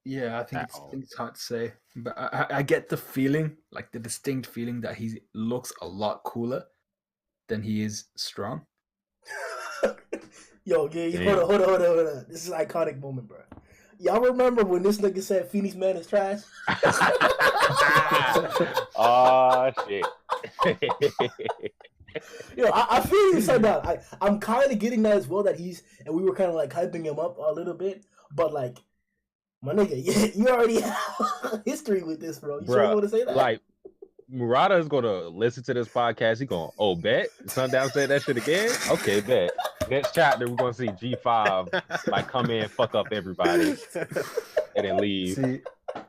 Yeah, I think it's hard to say, but I get the feeling, like the distinct feeling, that he looks a lot cooler than he is strong. Yo, hold on. This is an iconic moment, bro. Y'all remember when this nigga said Phoenix Man is trash? Oh, shit. Yo, I feel you said that. I'm kind of getting that as well, that and we were kind of like hyping him up a little bit, but like, my nigga, you already have history with this, bro. You sure you want to say that? Like, Murata is going to listen to this podcast. He going, oh, bet? Sundown said that shit again? Okay, bet. Next chapter, we're going to see G5 like come in, fuck up everybody, and then leave. See,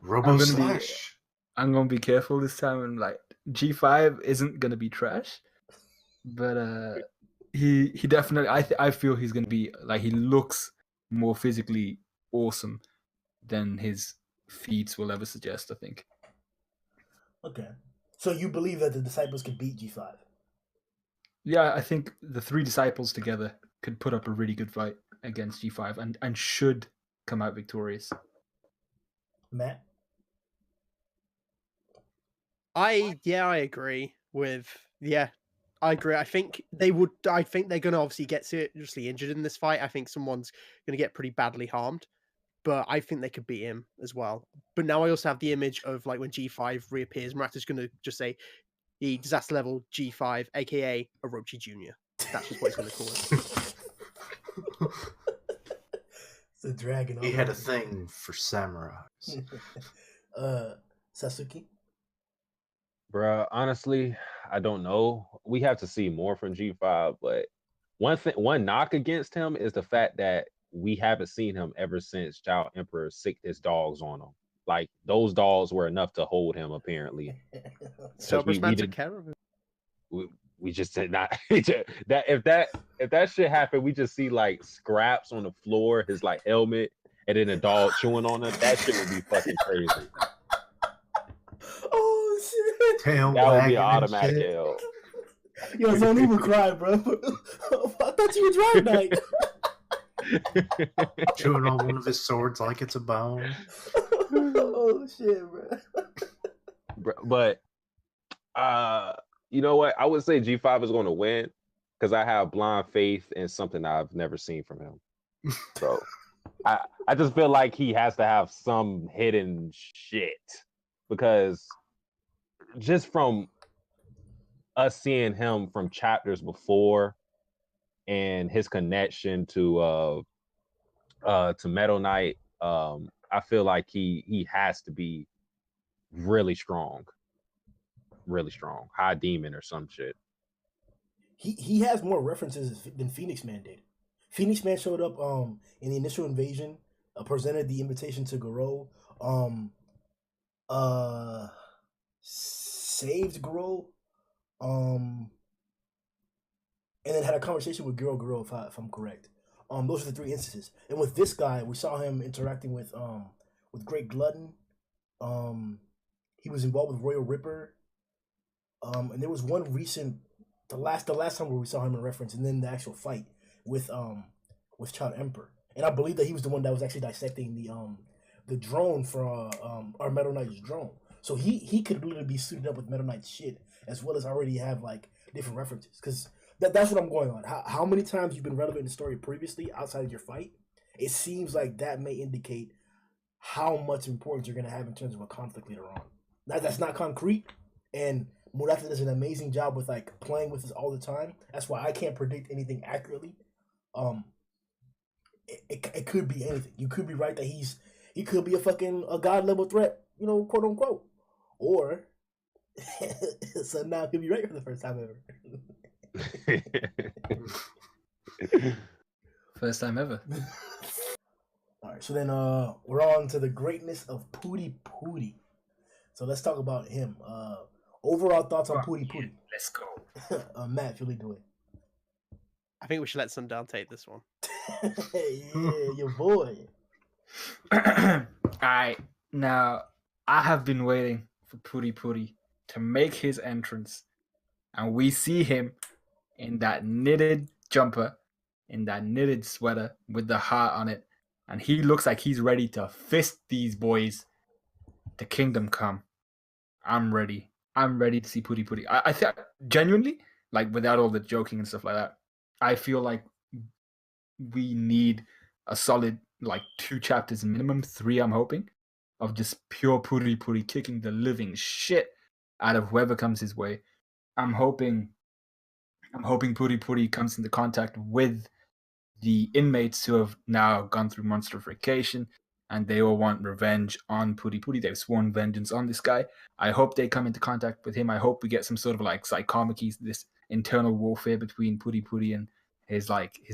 Robo Slash. I'm going to be careful this time. And like, G5 isn't going to be trash, but he definitely, I feel he's going to be, like, he looks more physically awesome than his feats will ever suggest, I think. Okay. So you believe that the disciples could beat G5? Yeah, I think the 3 disciples together could put up a really good fight against G5 and should come out victorious. Matt? I agree with, I agree. I think they're going to obviously get seriously injured in this fight. I think someone's going to get pretty badly harmed, but I think they could beat him as well. But now I also have the image of like when G5 reappears, Murata's going to just say, the disaster level G5, aka Orochi Jr. That's just what he's going to call it. It's a dragon. He had a thing for samurais. Satsuki? Bruh, honestly, I don't know. We have to see more from G5, but one knock against him is the fact that we haven't seen him ever since Chao Emperor sicked his dogs on him. Like, those dogs were enough to hold him, apparently. So much man took care of him. We just did not. That if that shit happened, we just see like scraps on the floor, his like helmet, and then a dog chewing on it. That shit would be fucking crazy. Oh shit! Tail that would be an automatic L. Yo, don't even cry, bro. I thought you were dry night. Chewing on one of his swords like it's a bone. Oh shit, bro. But you know what? I would say G5 is going to win because I have blind faith in something I've never seen from him. So I just feel like he has to have some hidden shit, because just from us seeing him from chapters before and his connection to Metal Knight, I feel like he has to be really strong. Really strong. High Demon or some shit. He has more references than Phoenix Man did. Phoenix Man showed up in the initial invasion, presented the invitation to Garo, saved Garo, and then had a conversation with Garo if I'm correct. Those are the 3 instances. And with this guy, we saw him interacting with Great Glutton, he was involved with Royal Ripper. And there was one recent, the last time where we saw him in reference, and then the actual fight with Child Emperor. And I believe that he was the one that was actually dissecting the drone for our Metal Knight's drone. So he could literally be suited up with Metal Knight's shit, as well as already have like different references. Because that's what I'm going on. How many times you've been relevant in the story previously outside of your fight? It seems like that may indicate how much importance you're going to have in terms of a conflict later on. That's not concrete, and Murata does an amazing job with like playing with this all the time. That's why I can't predict anything accurately. It could be anything. You could be right that he could be a god level threat, quote unquote, or so now he'll be right for the first time ever. First time ever. All right, so then we're on to the greatness of Puri Puri. So let's talk about him. Overall thoughts on Puri Puri. Let's go. Matt, you'll lead the way. I think we should let Sundown take this one. Yeah, your boy. All right, now I have been waiting for Puri Puri to make his entrance, and we see him in that knitted jumper, in that knitted sweater with the heart on it, and he looks like he's ready to fist these boys to Kingdom Come. I'm ready. I'm ready to see Puri Puri. I think genuinely, like without all the joking and stuff like that, I feel like we need a solid 2 chapters minimum, 3 I'm hoping, of just pure Puri Puri kicking the living shit out of whoever comes his way. I'm hoping Puri Puri comes into contact with the inmates who have now gone through monsterification, and they all want revenge on Puri Puri. They've sworn vengeance on this guy. I hope they come into contact with him. I hope we get some sort of psychomachies, this internal warfare between Puri Puri and his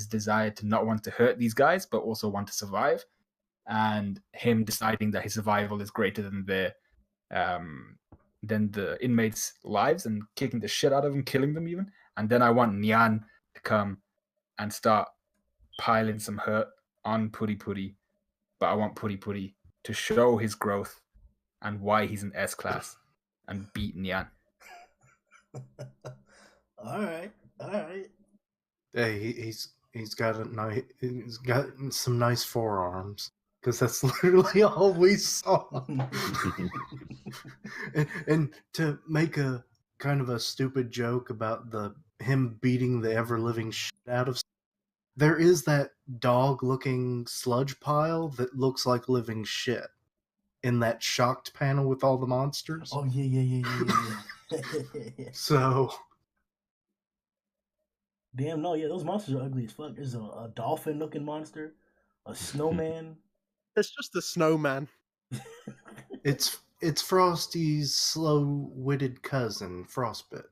desire to not want to hurt these guys, but also want to survive, and him deciding that his survival is greater than the inmates' lives, and kicking the shit out of them, killing them even. And then I want Nyan to come and start piling some hurt on Puri Puri, but I want Puri Puri to show his growth and why he's an S class and beat Nyan. All right. Hey, he's got some nice forearms, because that's literally all we saw. and to make a kind of a stupid joke about him beating the ever living shit out of, there is that dog looking sludge pile that looks like living shit in that shocked panel with all the monsters. Oh yeah. So damn, no, yeah, those monsters are ugly as fuck. There's a dolphin-looking monster, a snowman. It's just a snowman. It's Frosty's slow-witted cousin, Frostbite.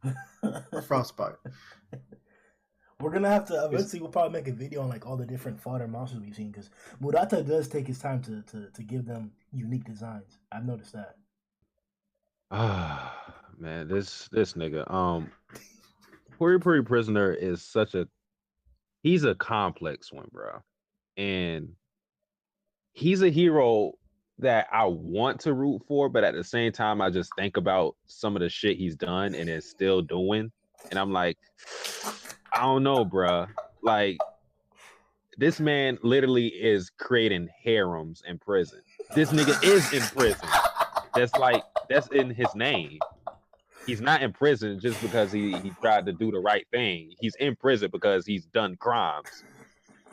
We're gonna have to eventually. We'll probably make a video on all the different fodder monsters we've seen, because Murata does take his time to give them unique designs. I've noticed that. Man, this nigga. Puri Puri Prisoner is he's a complex one, bro. And he's a hero that I want to root for, but at the same time, I just think about some of the shit he's done and is still doing. And I'm like, I don't know, bro. This man literally is creating harems in prison. This nigga is in prison. That's in his name. He's not in prison just because he tried to do the right thing. He's in prison because he's done crimes,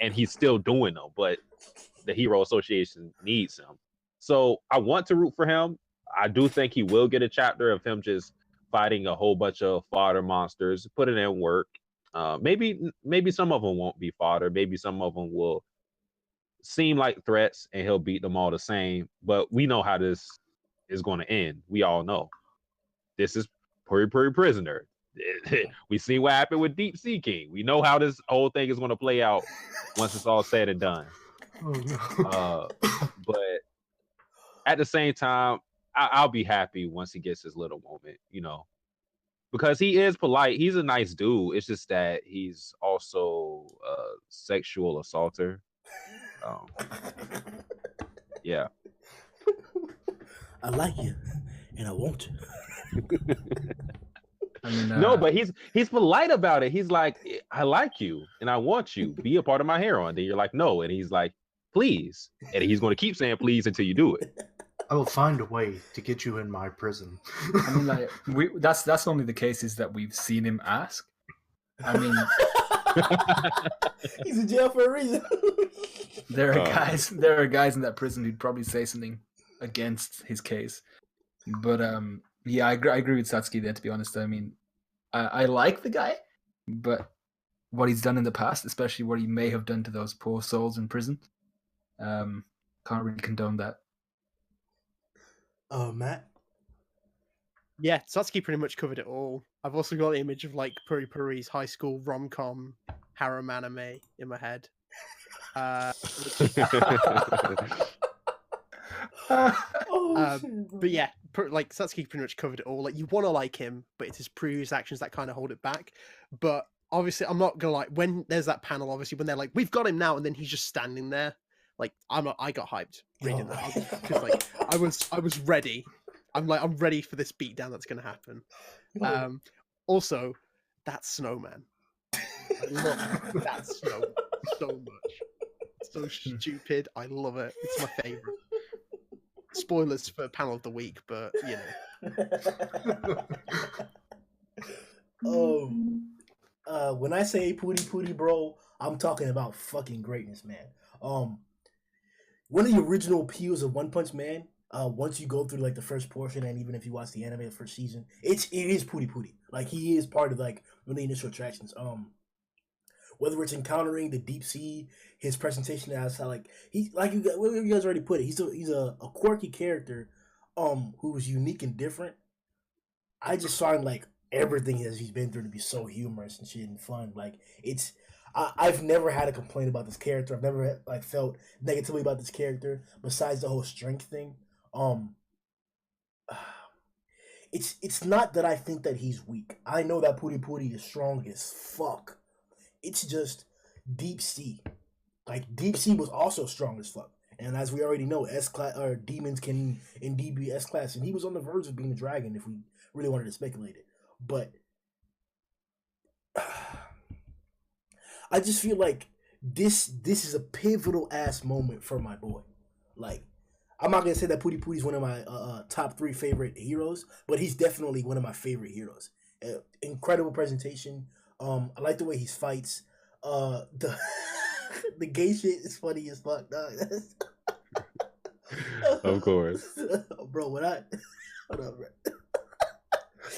and he's still doing them. But the Hero Association needs him. So I want to root for him. I do think he will get a chapter of him just fighting a whole bunch of fodder monsters, putting in work. Maybe some of them won't be fodder. Maybe some of them will seem like threats, and he'll beat them all the same. But we know how this is going to end. We all know. This is Puri Puri Prisoner. We see what happened with Deep Sea King. We know how this whole thing is going to play out once it's all said and done. Oh, no. But at the same time, I'll be happy once he gets his little moment, because he is polite. He's a nice dude. It's just that he's also a sexual assaulter. Yeah. I like you, and I won't. I mean, No, but he's polite about it. He's like, I like you and I want you. Be a part of my harem. Then you're like, no, and he's like, please, and he's going to keep saying please until you do it. I will find a way to get you in my prison. I mean, like that's only the cases that we've seen him ask. I mean, he's in jail for a reason. there are guys in that prison who'd probably say something against his case. But yeah, I agree with Satsuki there. To be honest, I mean, I like the guy, but what he's done in the past, especially what he may have done to those poor souls in prison, can't really condone that. Matt? Yeah, Satsuki pretty much covered it all. I've also got the image of like Puri Puri's high school rom-com harem anime in my head. But yeah, like Satsuki pretty much covered it all. Like you want to like him, but it's his previous actions that kind of hold it back. But obviously, I'm not gonna like when there's that panel. Obviously, when they're like, "We've got him now," and then he's just standing there. Like I got hyped reading that because like I was ready. I'm ready for this beatdown that's gonna happen. Also, that snowman. I love that snowman so much. It's so stupid. I love it. It's my favorite. Spoilers for panel of the week, but you know. When I say Puri Puri, bro, I'm talking about fucking greatness, man. One of the original appeals of One Punch Man, once you go through like the first portion, and even if you watch the anime the first season, it is Puri Puri. Like he is part of like one of the initial attractions. Whether it's encountering the deep sea, his presentation as how like you guys already put it, he's a quirky character, who was unique and different. I just find like everything that he's been through to be so humorous and shit and fun. Like I've never had a complaint about this character. I've never like felt negatively about this character besides the whole strength thing. It's not that I think that he's weak. I know that Puri Puri is strong as fuck. It's just Deep Sea. Like Deep Sea was also strong as fuck. And as we already know, S class or demons can indeed be S class, and he was on the verge of being a dragon if we really wanted to speculate it. But I just feel like this is a pivotal ass moment for my boy. Like, I'm not gonna say that Puri Puri is one of my top 3 favorite heroes, but he's definitely one of my favorite heroes. Incredible presentation. I like the way he fights. The the gay shit is funny as fuck, dog. Of course, bro. Hold up, bro.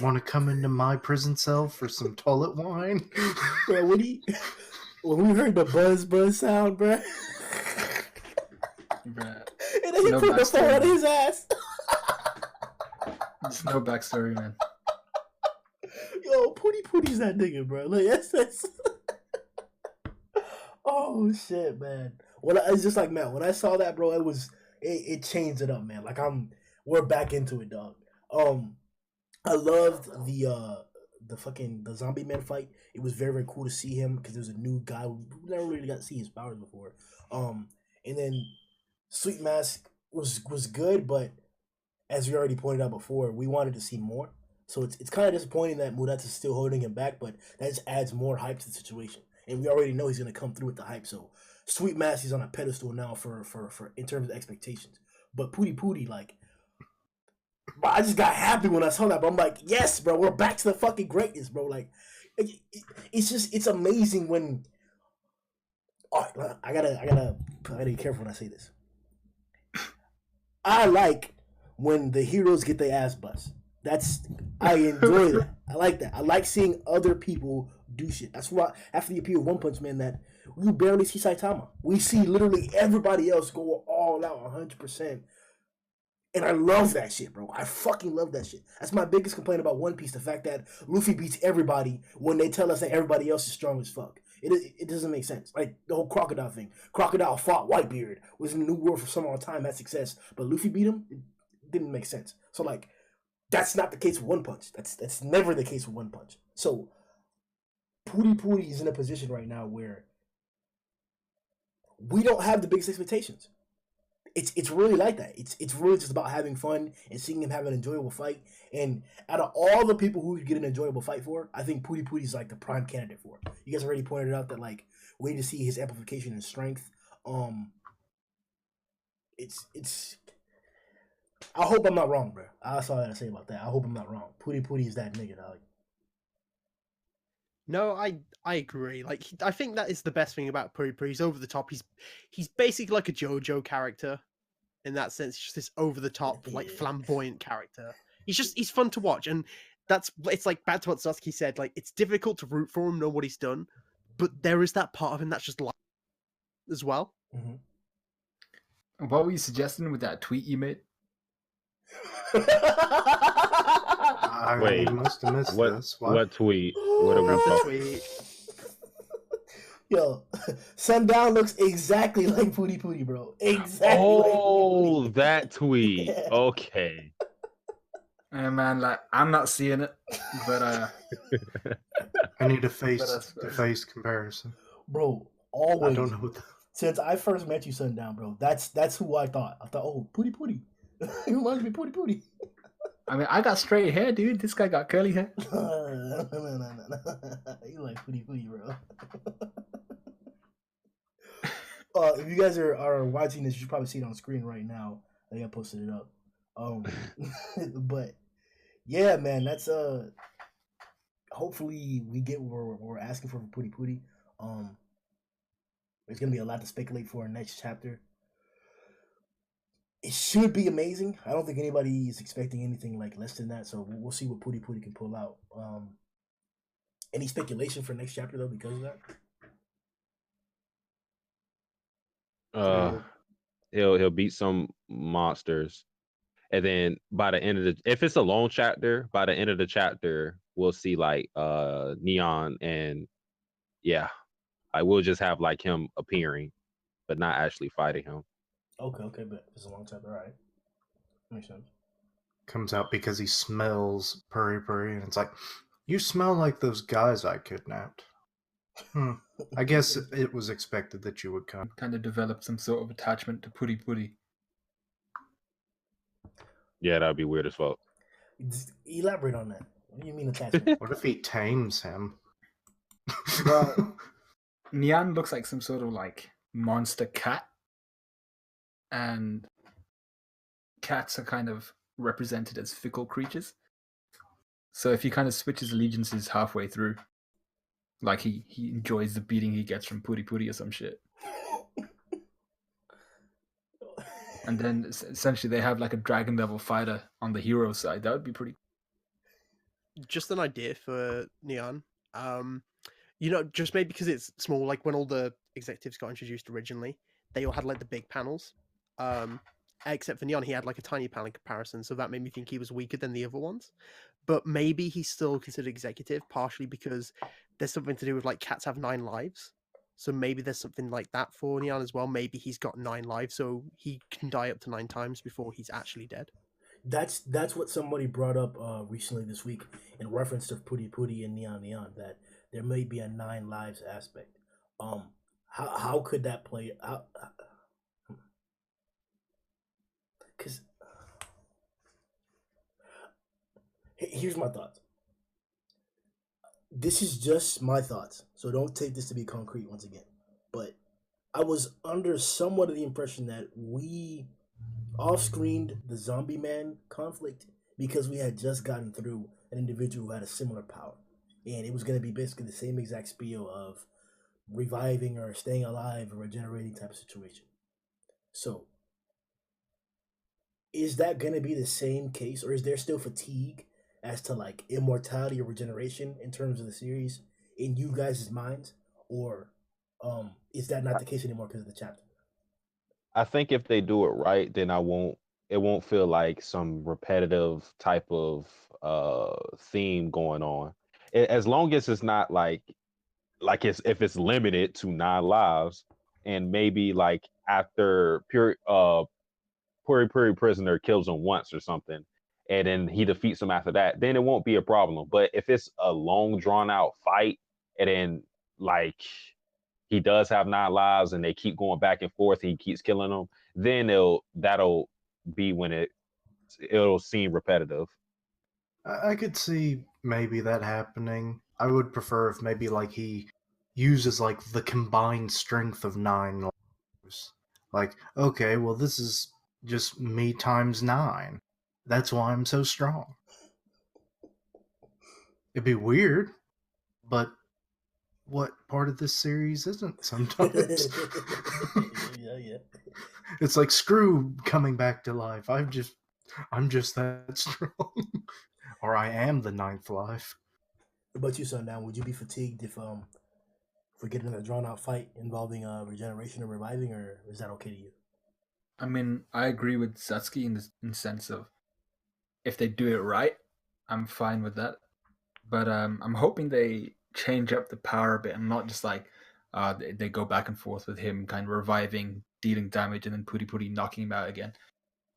Want to come into my prison cell for some toilet wine? Bro, when we heard the buzz sound, bro. And then he put the phone on his ass. There's no backstory, man. Yo, Puri Puri's that nigga, bro. Like, that's... Oh, shit, man. It's just like, man, when I saw that, bro, it changed it up, man. Like, we're back into it, dog. I loved the zombie man fight. It was very, very cool to see him because there's a new guy who never really got to see his powers before. And then Sweet Mask was good, but as we already pointed out before, we wanted to see more. So it's kind of disappointing that Murata's still holding him back, but that just adds more hype to the situation. And we already know he's gonna come through with the hype. So Sweet Mask is on a pedestal now for in terms of expectations. But Puri Puri, like, I just got happy when I saw that. But I'm like, yes, bro, we're back to the fucking greatness, bro. Like, it's amazing when. All right, I gotta be careful when I say this. I like when the heroes get their ass bust. I enjoy that. I like that. I like seeing other people do shit. That's why after the appeal of One Punch Man, that we barely see Saitama. We see literally everybody else go all out 100%. And I love that shit, bro. I fucking love that shit. That's my biggest complaint about One Piece, the fact that Luffy beats everybody when they tell us that everybody else is strong as fuck. It doesn't make sense. Like the whole Crocodile thing. Crocodile fought Whitebeard, was in the New World for some odd time, had success, but Luffy beat him. It didn't make sense. So like, that's not the case with One Punch. That's never the case with One Punch. So Puri Puri is in a position right now where we don't have the biggest expectations. it's really like that. It's really just about having fun and seeing him have an enjoyable fight. And out of all the people who get an enjoyable fight for, I think Puri Puri is like the prime candidate for it. You guys already pointed out that like we need to see his amplification and strength. It's. I hope I'm not wrong, bro. That's all I gotta say about that. I hope I'm not wrong. Puri Puri is that nigga, dog. No, I agree. Like, I think that is the best thing about Puri Puri. He's over the top. He's basically like a JoJo character in that sense. He's just this over the top, like flamboyant character. He's fun to watch, and it's like back to what Satsuki said. Like, it's difficult to root for him, know what he's done, but there is that part of him that's just like as well. Mm-hmm. What were you suggesting with that tweet you made? Wait, must have missed this. What tweet? What are we talking? Yo, Sundown looks exactly like Puri Puri, bro. Exactly. Oh, like that tweet. Okay. Hey man, like I'm not seeing it, but I need a face comparison, bro. Always. I don't know what since I first met you, Sundown, bro. That's who I thought. I thought, oh, Puri Puri. He reminds me of Puri Puri. I mean, I got straight hair, dude. This guy got curly hair. No. You like Puri Puri, bro. If you guys are watching this, you should probably see it on the screen right now. I think I posted it up. But yeah, man, that's hopefully we get what we're asking for Puri Puri. There's gonna be a lot to speculate for in next chapter. It should be amazing. I don't think anybody is expecting anything like less than that, so we'll see what Puri Puri can pull out. Any speculation for next chapter though because of that? He'll beat some monsters, and then by the end of if it's a long chapter, by the end of the chapter, we'll see like Neon and we'll just have like him appearing, but not actually fighting him. Okay, but it's a long chapter, all right. Makes sense. Comes out because he smells Puri Puri, and it's like, you smell like those guys I kidnapped. I guess it was expected that you would come. Kind of develop some sort of attachment to Puri Puri. Yeah, that'd be weird as fuck. Elaborate on that. What do you mean attachment? What if he tames him? Well, Neon looks like some sort of like monster cat. And cats are kind of represented as fickle creatures. So if he kind of switches allegiances halfway through, like he enjoys the beating he gets from Puri Puri or some shit. And then essentially they have like a dragon level fighter on the hero side. That would be pretty. Just an idea for Neon. Just maybe because it's small, like when all the executives got introduced originally, they all had like the big panels. Except for Neon, he had like a tiny panel in comparison, so that made me think he was weaker than the other ones. But maybe he's still considered executive, partially because there's something to do with like cats have 9 lives. So maybe there's something like that for Neon as well. Maybe he's got 9 lives, so he can die up to 9 times before he's actually dead. That's what somebody brought up recently this week in reference to Puri Puri and Neon, that there may be a 9 lives aspect. How could that play out? Because here's my thoughts. This is just my thoughts, so don't take this to be concrete once again. But I was under somewhat of the impression that we off-screened the Zombie Man conflict because we had just gotten through an individual who had a similar power. And it was going to be basically the same exact spiel of reviving or staying alive or regenerating type of situation. So, is that going to be the same case, or is there still fatigue as to like immortality or regeneration in terms of the series in you guys' minds, or is that not the case anymore because of the chapter? I think if they do it right, then it won't feel like some repetitive type of theme going on. As long as it's not like if it's limited to 9 lives, and maybe like after Puri Puri Prisoner kills him once or something, and then he defeats him after that, then it won't be a problem. But if it's a long drawn out fight, and then like he does have 9 lives and they keep going back and forth, he keeps killing them, then that'll be when it'll seem repetitive. I could see maybe that happening. I would prefer if maybe like he uses like the combined strength of 9 lives. Like, okay, well this is just me times 9. That's why I'm so strong. It'd be weird, but what part of this series isn't sometimes? Yeah. It's like screw coming back to life. I'm just that strong. Or I am the 9th life. What about you, Sundown? Would you be fatigued if we're getting a drawn out fight involving regeneration or reviving, or is that okay to you? I mean, I agree with Satsuki in the sense of if they do it right, I'm fine with that. But I'm hoping they change up the power a bit and not just like they go back and forth with him kind of reviving, dealing damage, and then Puri Puri knocking him out again.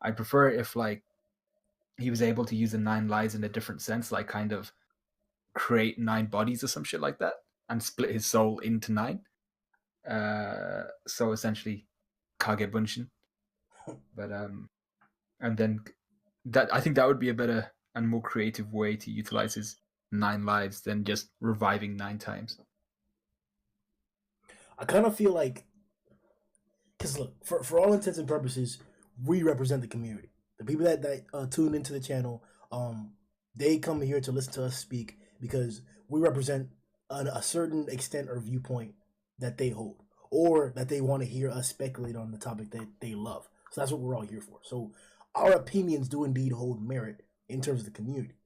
I'd prefer if like he was able to use the 9 lives in a different sense, like kind of create 9 bodies or some shit like that, and split his soul into 9. So essentially, Kage Bunshin. But and then that I think that would be a better and more creative way to utilize his 9 lives than just reviving 9 times. I kind of feel like, because look, for all intents and purposes, we represent the community. The people that tune into the channel, they come here to listen to us speak because we represent a certain extent or viewpoint that they hold, or that they want to hear us speculate on the topic that they love. So that's what we're all here for. So our opinions do indeed hold merit in terms of the community.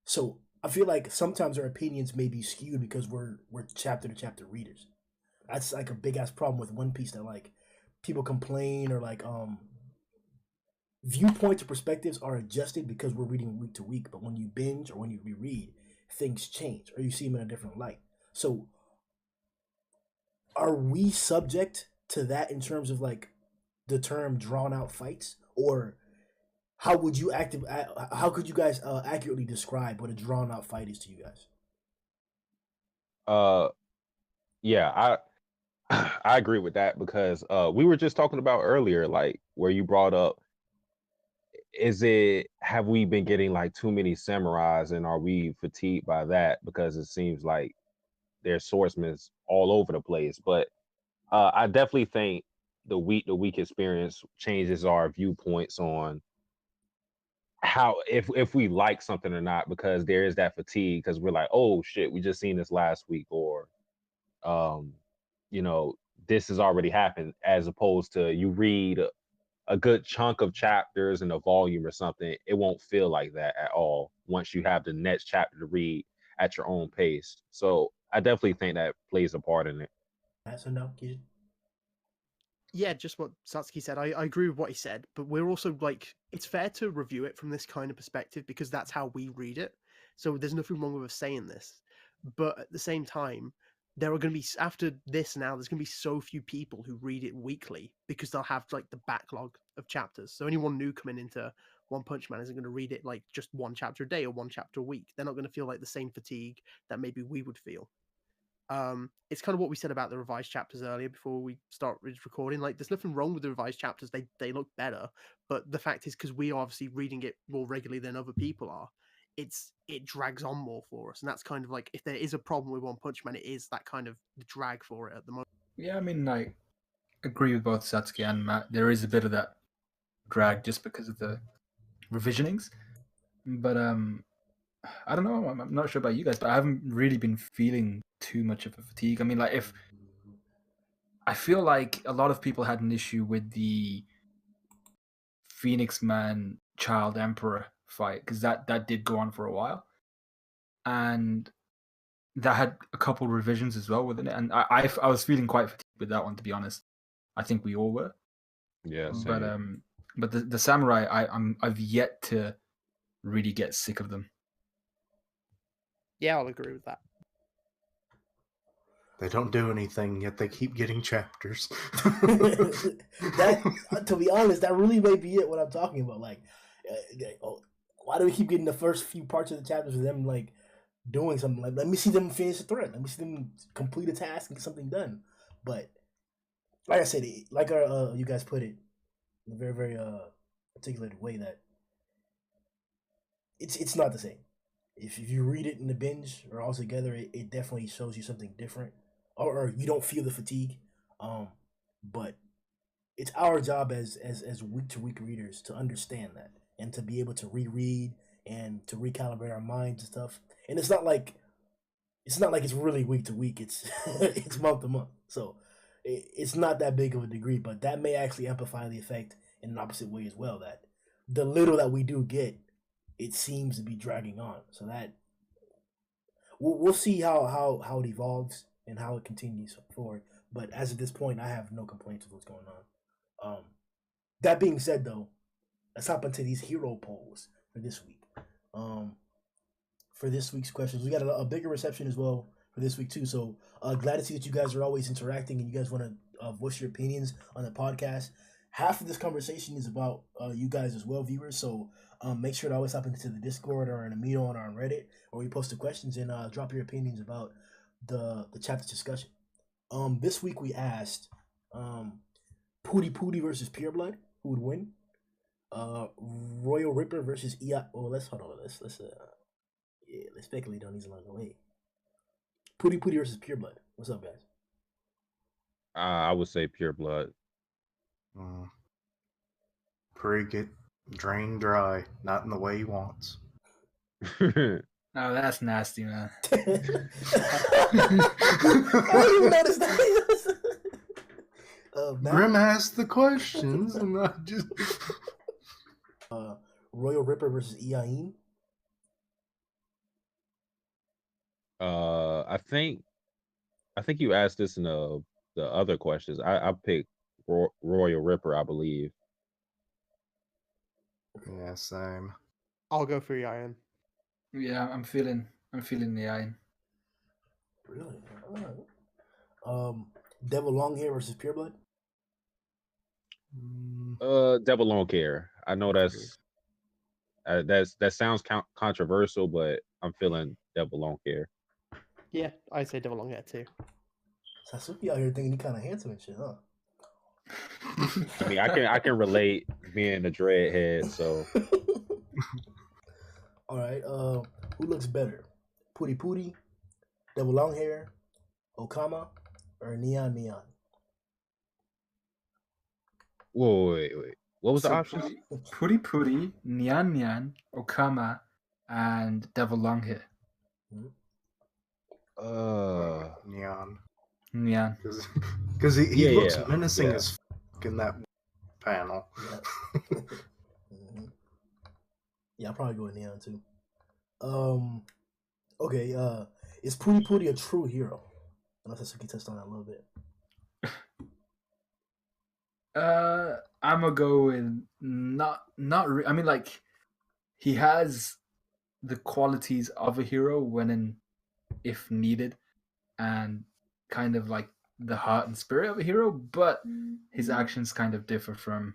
So I feel like sometimes our opinions may be skewed because we're chapter to chapter readers. That's like a big ass problem with One Piece, that like people complain, or like viewpoints or perspectives are adjusted because we're reading week to week. But when you binge or when you reread, things change or you see them in a different light. So are we subject to that in terms of like the term drawn out fights, or how would you how could you guys accurately describe what a drawn out fight is to you guys? Yeah, I agree with that because we were just talking about earlier, like where you brought up, have we been getting like too many samurais, and are we fatigued by that because it seems like there's swordsmen all over the place? But I definitely think the week to week experience changes our viewpoints on how if we like something or not, because there is that fatigue because we're like, oh shit, we just seen this last week, or um you know, this has already happened, as opposed to you read a good chunk of chapters in a volume or something, it won't feel like that at all once you have the next chapter to read at your own pace. So I definitely think that plays a part in it. So no, Kishin? Yeah, just what Satsuki said. I agree with what he said, but we're also like, it's fair to review it from this kind of perspective because that's how we read it. So there's nothing wrong with us saying this. But at the same time, there are going to be, after this now, there's going to be so few people who read it weekly because they'll have like the backlog of chapters. So anyone new coming into One Punch Man isn't going to read it like just 1 chapter a day or 1 chapter a week. They're not going to feel like the same fatigue that maybe we would feel. It's kind of what we said about the revised chapters earlier before we start recording. Like, there's nothing wrong with the revised chapters; they look better. But the fact is, because we are obviously reading it more regularly than other people are, it drags on more for us, and that's kind of like, if there is a problem with One Punch Man, it is that kind of the drag for it at the moment. Yeah, I mean, I agree with both Satsuki and Matt. There is a bit of that drag just because of the revisionings, but I don't know. I'm not sure about you guys, but I haven't really been feeling too much of a fatigue. I mean, like, if I feel like a lot of people had an issue with the Phoenix Man Child Emperor fight, because that did go on for a while, and that had a couple revisions as well within it, and I was feeling quite fatigued with that one, to be honest. I think we all were. Yeah, same. But the samurai, I've yet to really get sick of them. Yeah, I'll agree with that. They don't do anything, yet they keep getting chapters. That, to be honest, that really may be it. What I'm talking about, like, why do we keep getting the first few parts of the chapters of them like doing something? Like, let me see them finish a thread. Let me see them complete a task and get something done. But like I said, like you guys put it, in a very, very articulated way that it's not the same. If you read it in the binge or all together, it definitely shows you something different, or you don't feel the fatigue. But it's our job as week to week readers to understand that and to be able to reread and to recalibrate our minds and stuff. And it's not like it's really week to week. It's it's month to month. So it's not that big of a degree, but that may actually amplify the effect in an opposite way as well. That the little that we do get, it seems to be dragging on. So that we'll see how it evolves and how it continues forward. But as of this point, I have no complaints with what's going on. That being said, though, let's hop into these hero polls for this week. For this week's questions, we got a bigger reception as well for this week too. So glad to see that you guys are always interacting and you guys want to voice your opinions on the podcast. Half of this conversation is about you guys as well, viewers. So make sure to always hop into the Discord or in a meet on or on Reddit, where we post the questions and drop your opinions about the chapter discussion. This week we asked Puri Puri versus Pureblood, who would win? Royal Ripper versus EI. Oh, let's hold on. Let's speculate on these along the way. Puri Puri versus Pureblood. What's up, guys? I would say Pureblood. Puri get drained dry, not in the way he wants. Oh, that's nasty, man. I didn't notice that. Grimm asked the questions, and I just. Royal Ripper versus Iain. I think you asked this in the other questions. I picked Royal Ripper, I believe. Yeah, same. I'll go for Iain. Yeah, I'm feeling the iron. Really? All right. Devil Longhair versus Pureblood. Devil Longhair. I know that sounds controversial, but I'm feeling Devil Longhair. Yeah, I'd say Devil Longhair too. Satsuki out here thinking he kind of handsome and shit, huh? I mean, I can relate being a dreadhead, so. All right. Who looks better, Puri Puri, Devil Longhair, Okama, or Neon Neon? Whoa, wait. What was the option? Puri Puri, Nyan Nyan, Okama, and Devil Longhair. Neon. Nyan. Because he looks menacing as fuck in that panel. Yeah. Yeah, I'll probably go with Neon too. Okay, is Puri Puri a true hero? I know Satsuki touched on that a little bit. I'm gonna go with not. I mean, like, he has the qualities of a hero when if needed, and kind of like the heart and spirit of a hero, but his actions kind of differ from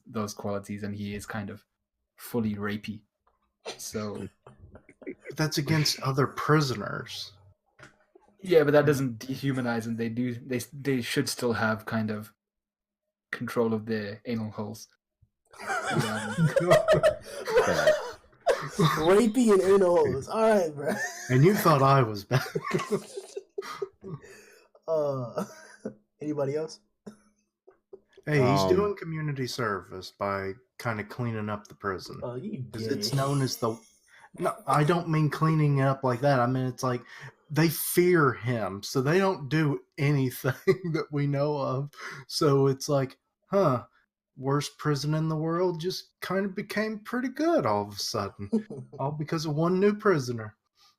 those qualities, and he is kind of fully rapey. So that's against other prisoners. Yeah, but that doesn't dehumanize them. They should still have kind of control of their anal holes. Rapey and anal holes. All right, bro. And you thought I was bad. Anybody else? Hey, he's doing community service by kind of cleaning up the prison. It's known as the. No, I don't mean cleaning it up like that. I mean, it's like they fear him, so they don't do anything that we know of. So it's like, worst prison in the world just kind of became pretty good all of a sudden. All because of one new prisoner.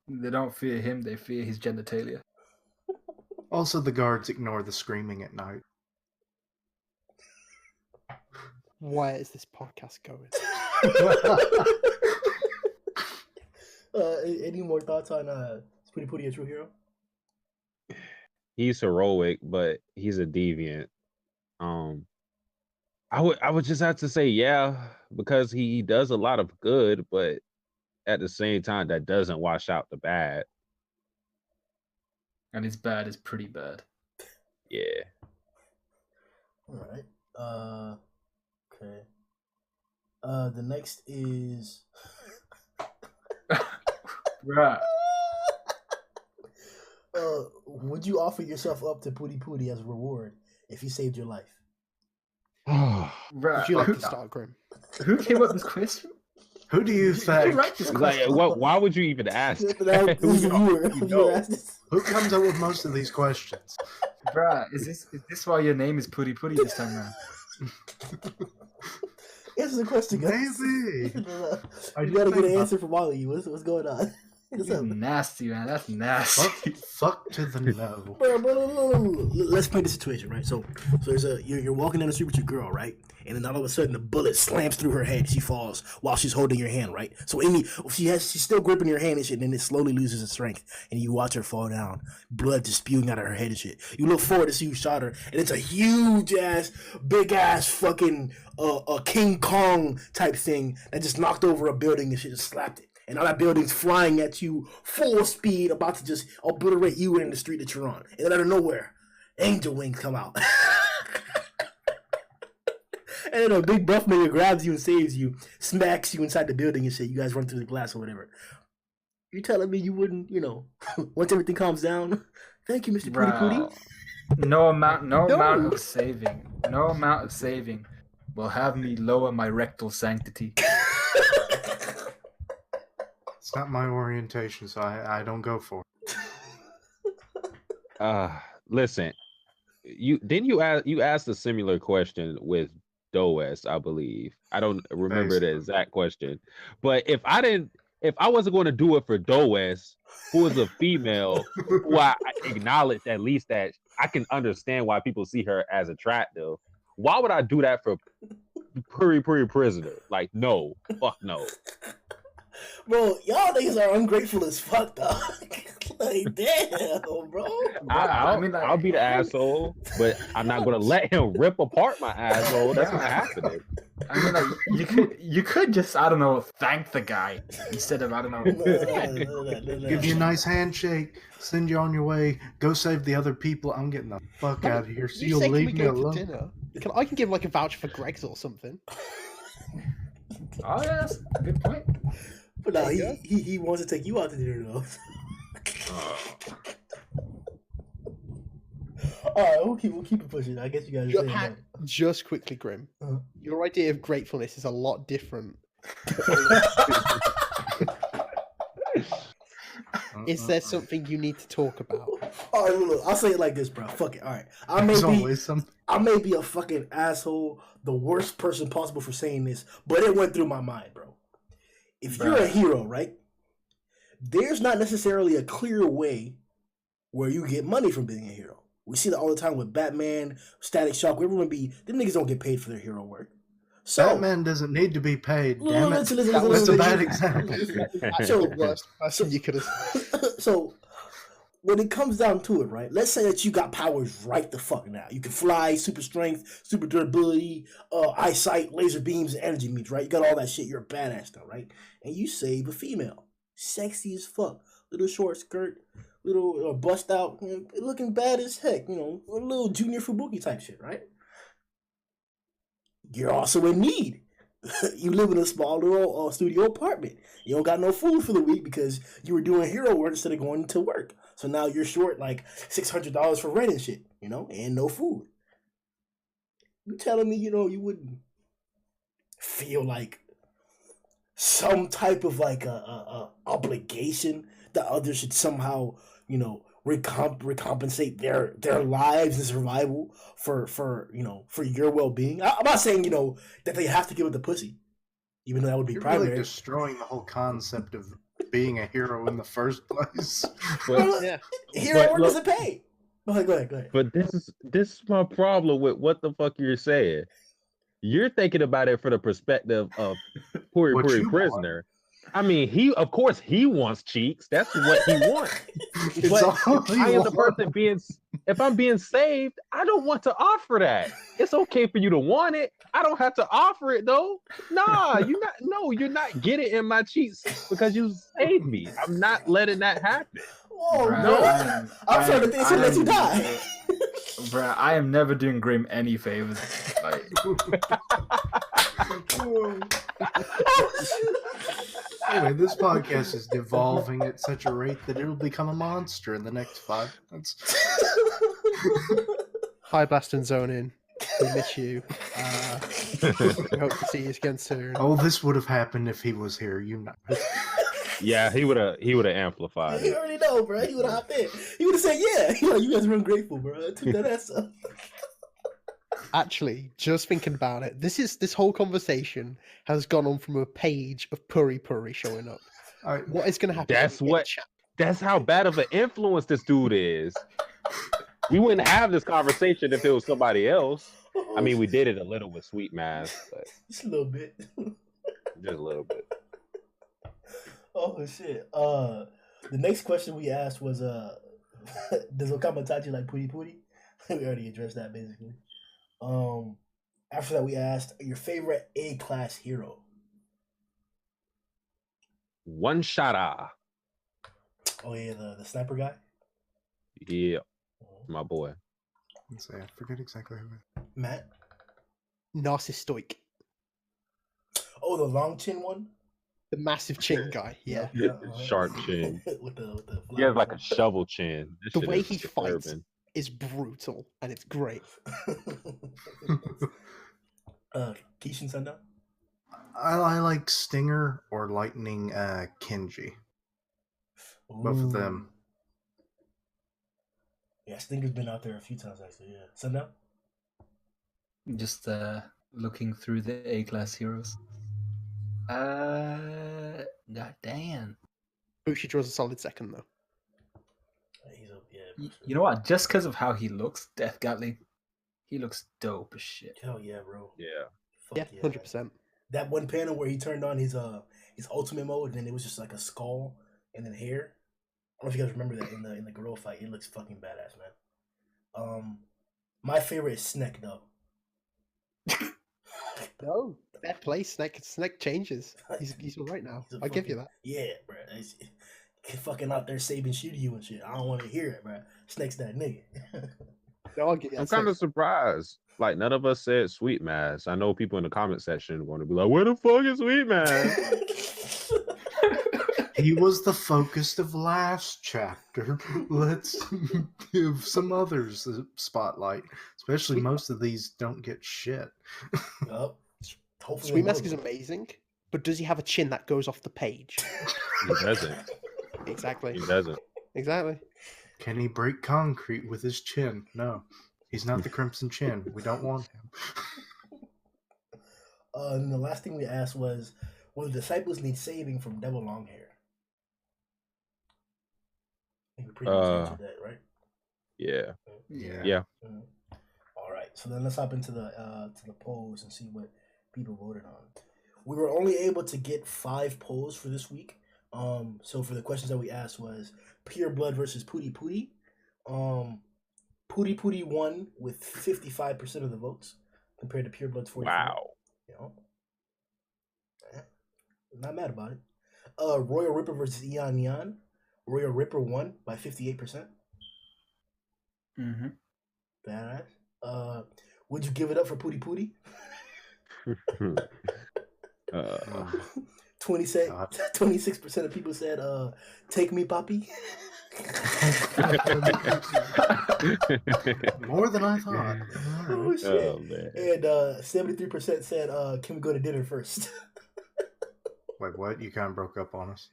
They don't fear him, they fear his genitalia. Also, the guards ignore the screaming at night. Where is this podcast going? Any more thoughts on Puri Puri a true hero? He's heroic, but he's a deviant. I would just have to say because he does a lot of good, but at the same time that doesn't wash out the bad. And his bad is pretty bad. Yeah. All right. Okay. The next is. Bruh. Would you offer yourself up to Puri Puri as a reward if he saved your life? Bruh. Would you like to start, Grimm? Who came up with this question? Who do you think? Like, why would you even ask? Who comes up with most of these questions? Bruh, is this why your name is Puri Puri this time around? Answer the question, guys. Maybe. You gotta get an answer from all of you. What's going on? You're nasty, man. That's nasty. Fuck to the no. Bro, let's play the situation, right? So there's you're walking down the street with your girl, right? And then all of a sudden, the bullet slams through her head. She falls while she's holding your hand, right? So she's still gripping your hand and shit, and then it slowly loses its strength, and you watch her fall down, blood just spewing out of her head and shit. You look forward to see who shot her, and it's a huge ass, big ass fucking a King Kong type thing that just knocked over a building and shit, just slapped it. And all that building's flying at you full speed, about to just obliterate you in the street that you're on. And then out of nowhere, angel wings come out. And then a big buff nigga grabs you and saves you, smacks you inside the building and shit. You guys run through the glass or whatever. You're telling me you wouldn't, once everything calms down? Thank you, Mr. Puri Puri. No amount of saving will have me lower my rectal sanctity. It's not my orientation, so I don't go for it. Listen, you asked a similar question with Does, I believe. I don't remember the exact question, but if I wasn't going to do it for Does, who is a female, who I acknowledge at least that I can understand why people see her as attractive, why would I do that for Puri Puri Prisoner? Like, no, fuck no. Bro, y'all niggas are ungrateful as fuck, dog. Like, damn, bro. I'll be the asshole, but I'm not gonna let him rip apart my asshole. That's not happening. I mean, like, you could just, I don't know, thank the guy instead of, I don't know. Give you a nice handshake, send you on your way, go save the other people. I'm getting the fuck out of here. So you'll leave me alone. I can give like a voucher for Greg's or something. Oh yeah, that's a good point. But no, he wants to take you out to dinner though. Alright, we'll keep it pushing. I guess you guys are just quickly, Grimm. Your idea of gratefulness is a lot different. Is there something you need to talk about? All right, look, I'll say it like this, bro. Fuck it. All right, I may be a fucking asshole, the worst person possible for saying this, but it went through my mind, bro. If you're a hero, right? There's not necessarily a clear way where you get money from being a hero. We see that all the time with Batman, Static Shock. Them niggas don't get paid for their hero work. So Batman doesn't need to be paid. Damn it. That's a bad example. So when it comes down to it, right? Let's say that you got powers right the fuck now. You can fly, super strength, super durability, eyesight, laser beams, and energy means, right? You got all that shit. You're a badass now, right? And you save a female, sexy as fuck, little short skirt, little bust out, looking bad as heck. A little Junior Fubuki type shit, right? You're also in need. You live in a small little studio apartment. You don't got no food for the week because you were doing hero work instead of going to work. So now you're short like $600 for rent and shit, and no food. You telling me, you wouldn't feel like some type of like a obligation that others should somehow, recompensate their lives and survival for your well-being. I'm not saying that they have to give it the pussy, even though that would be primary. Really destroying the whole concept of being a hero in the first place. Hero work doesn't pay. Go ahead. But this is my problem with what the fuck you're saying. You're thinking about it from the perspective of Puri Puri Prisoner. I mean, he wants cheeks. That's what he wants. But if I'm being saved, I don't want to offer that. It's okay for you to want it. I don't have to offer it though. Nah, you're not getting in my cheeks because you saved me. I'm not letting that happen. Whoa, no. I'm trying to think to let you die. Bruh, I am never doing Grimm any favors. Like, Anyway, this podcast is devolving at such a rate that it'll become a monster in the next 5 minutes. Hi, Blast and Zone In. We miss you. We hope to see you again soon. Oh, this would have happened if he was here, you know. Yeah, he would have amplified You it. already know, bro. He would have hopped in. He would have said, "Yeah, you guys are ungrateful, bro. I took that ass up." Actually, just thinking about it, this whole conversation has gone on from a page of Puri Puri showing up. What is going to happen? That's how bad of an influence this dude is. We wouldn't have this conversation if it was somebody else. I mean, we did it a little with Sweet Mass, but just a little bit. Just a little bit. Oh shit. The next question we asked was does Okama Tachi like Puri Puri? We already addressed that basically. After that we asked your favorite A-class hero. One shot. Oh yeah, the sniper guy? Yeah. My boy. Let's say I forget exactly who. Matt? Narcistoic. Oh, the long chin one? The massive chin guy, yeah. Sharp chin. with the He has like a shovel chin. The way he fights is brutal, and it's great. Kishin Sundown? I like Stinger or Lightning Kenji. Both of them. Yeah, Stinger's been out there a few times actually, yeah. Sundown? just looking through the A-class heroes. God damn. Bushidra's a solid second though. You know what? Just because of how he looks, Death Gatling, he looks dope as shit. Hell yeah, bro. Yeah. Fuck yeah, 100%. That one panel where he turned on his ultimate mode, and then it was just like a skull and then hair. I don't know if you guys remember that in the gorilla fight. It looks fucking badass, man. My favorite is Snek though. No, fair play. Snek changes. He's all right now. I give you that. Yeah, bro. He's fucking out there saving Shiryu and shit. I don't want to hear it, bro. Snek's that nigga. No, I'll give you that. I'm kind of surprised. Like, none of us said Sweet Mass. I know people in the comment section want to be like, where the fuck is Sweet Mass? He was the focus of last chapter. Let's give some others the spotlight. Especially most of these don't get shit. Yup. Sweet Mask is amazing, but does he have a chin that goes off the page? He doesn't. Exactly. He doesn't. Exactly. Can he break concrete with his chin? No. He's not the Crimson Chin. We don't want him. And the last thing we asked was, will the disciples need saving from Devil Longhair? I think we pretty much answered that, right? Yeah. Yeah. Mm-hmm. All right. So then let's hop into the polls and see what people voted on. We were only able to get 5 polls for this week. So for the questions that we asked was Pure Blood versus Puri Puri. Puri Puri won with 55% of the votes compared to Pure Blood's 44%. Wow. You know? Not mad about it. Royal Ripper versus Eon Neon. Royal Ripper won by 58%. Mm-hmm. Badass. Would you give it up for Puri Puri? 26% of people said, "Take me, Papi." More than I thought. Oh shit! Oh, man. And 73% said, "Can we go to dinner first?" Wait, what? You kind of broke up on us.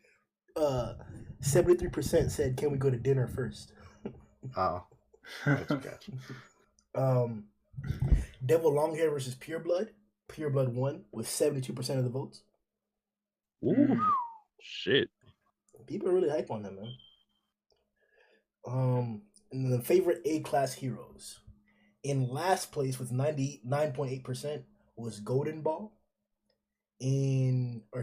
73% said, "Can we go to dinner first?" Oh, gotcha. Devil Longhair versus Pure Blood. Pure Blood won with 72% of the votes. Ooh, shit. People are really hype on them, man. And the favorite A-class heroes. In last place with 99.8% was Golden Ball.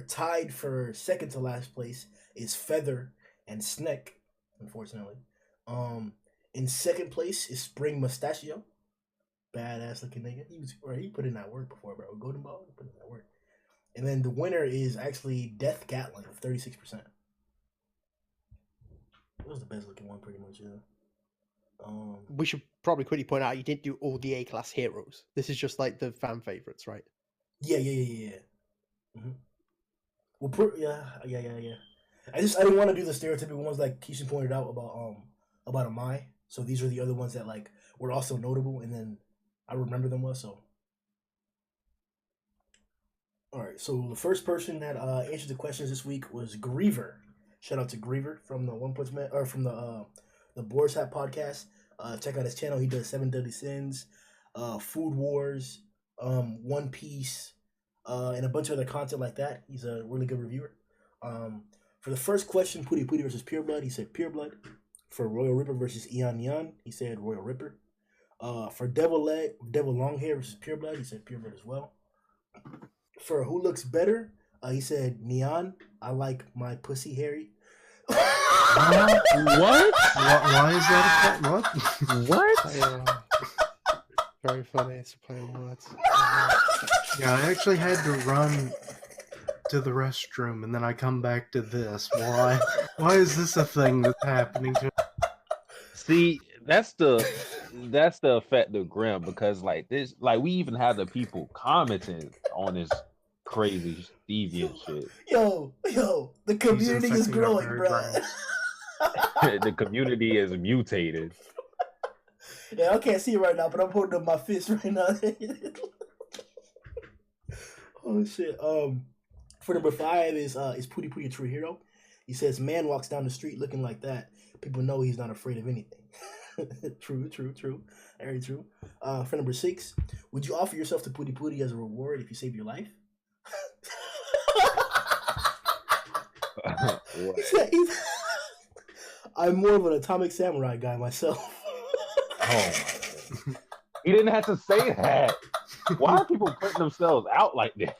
Tied for second to last place is Feather and Snek, unfortunately. In second place is Spring Mustachio. Badass looking nigga. He put in that work before, bro. Golden Ball, he put in that work. And then the winner is actually Death Gatling with 36%. It was the best looking one, pretty much, yeah. We should probably quickly point out you didn't do all the A-class heroes. This is just like the fan favorites, right? Yeah. Mm-hmm. Well, yeah. I didn't want to do the stereotypical ones like Kishin pointed out about Amai. So these are the other ones that like were also notable, and then I remember them well. So, all right. So the first person that answered the questions this week was Griever. Shout out to Griever from the One Punch Man or from the Boar's Hat podcast. Check out his channel. He does 7 Deadly Sins, Food Wars, One Piece, and a bunch of other content like that. He's a really good reviewer. For the first question, Puri Puri versus Pure Blood, he said Pure Blood. For Royal Ripper versus Eon Neon, he said Royal Ripper. For Devil Longhair versus Pure Blood, he said Pure Blood as well. For Who Looks Better, he said Neon. I like my pussy hairy. What? Why is that? What? What? Very funny. It's playing words. Yeah, I actually had to run to the restroom, and then I come back to this. Why? Why is this a thing that's happening to? See, that's the effect of Grimm, because like this, like we even have the people commenting on this crazy deviant shit. Yo, the community is growing, bro. The community is mutated. Yeah, I can't see it right now, but I'm holding up my fist right now. Oh shit. For number 5 is Puri Puri a true hero? He says, man walks down the street looking like that. People know he's not afraid of anything. True. Very true. For number 6, would you offer yourself to Puri Puri as a reward if you save your life? I'm more of an Atomic Samurai guy myself. Oh, he didn't have to say that. Why are people putting themselves out like this?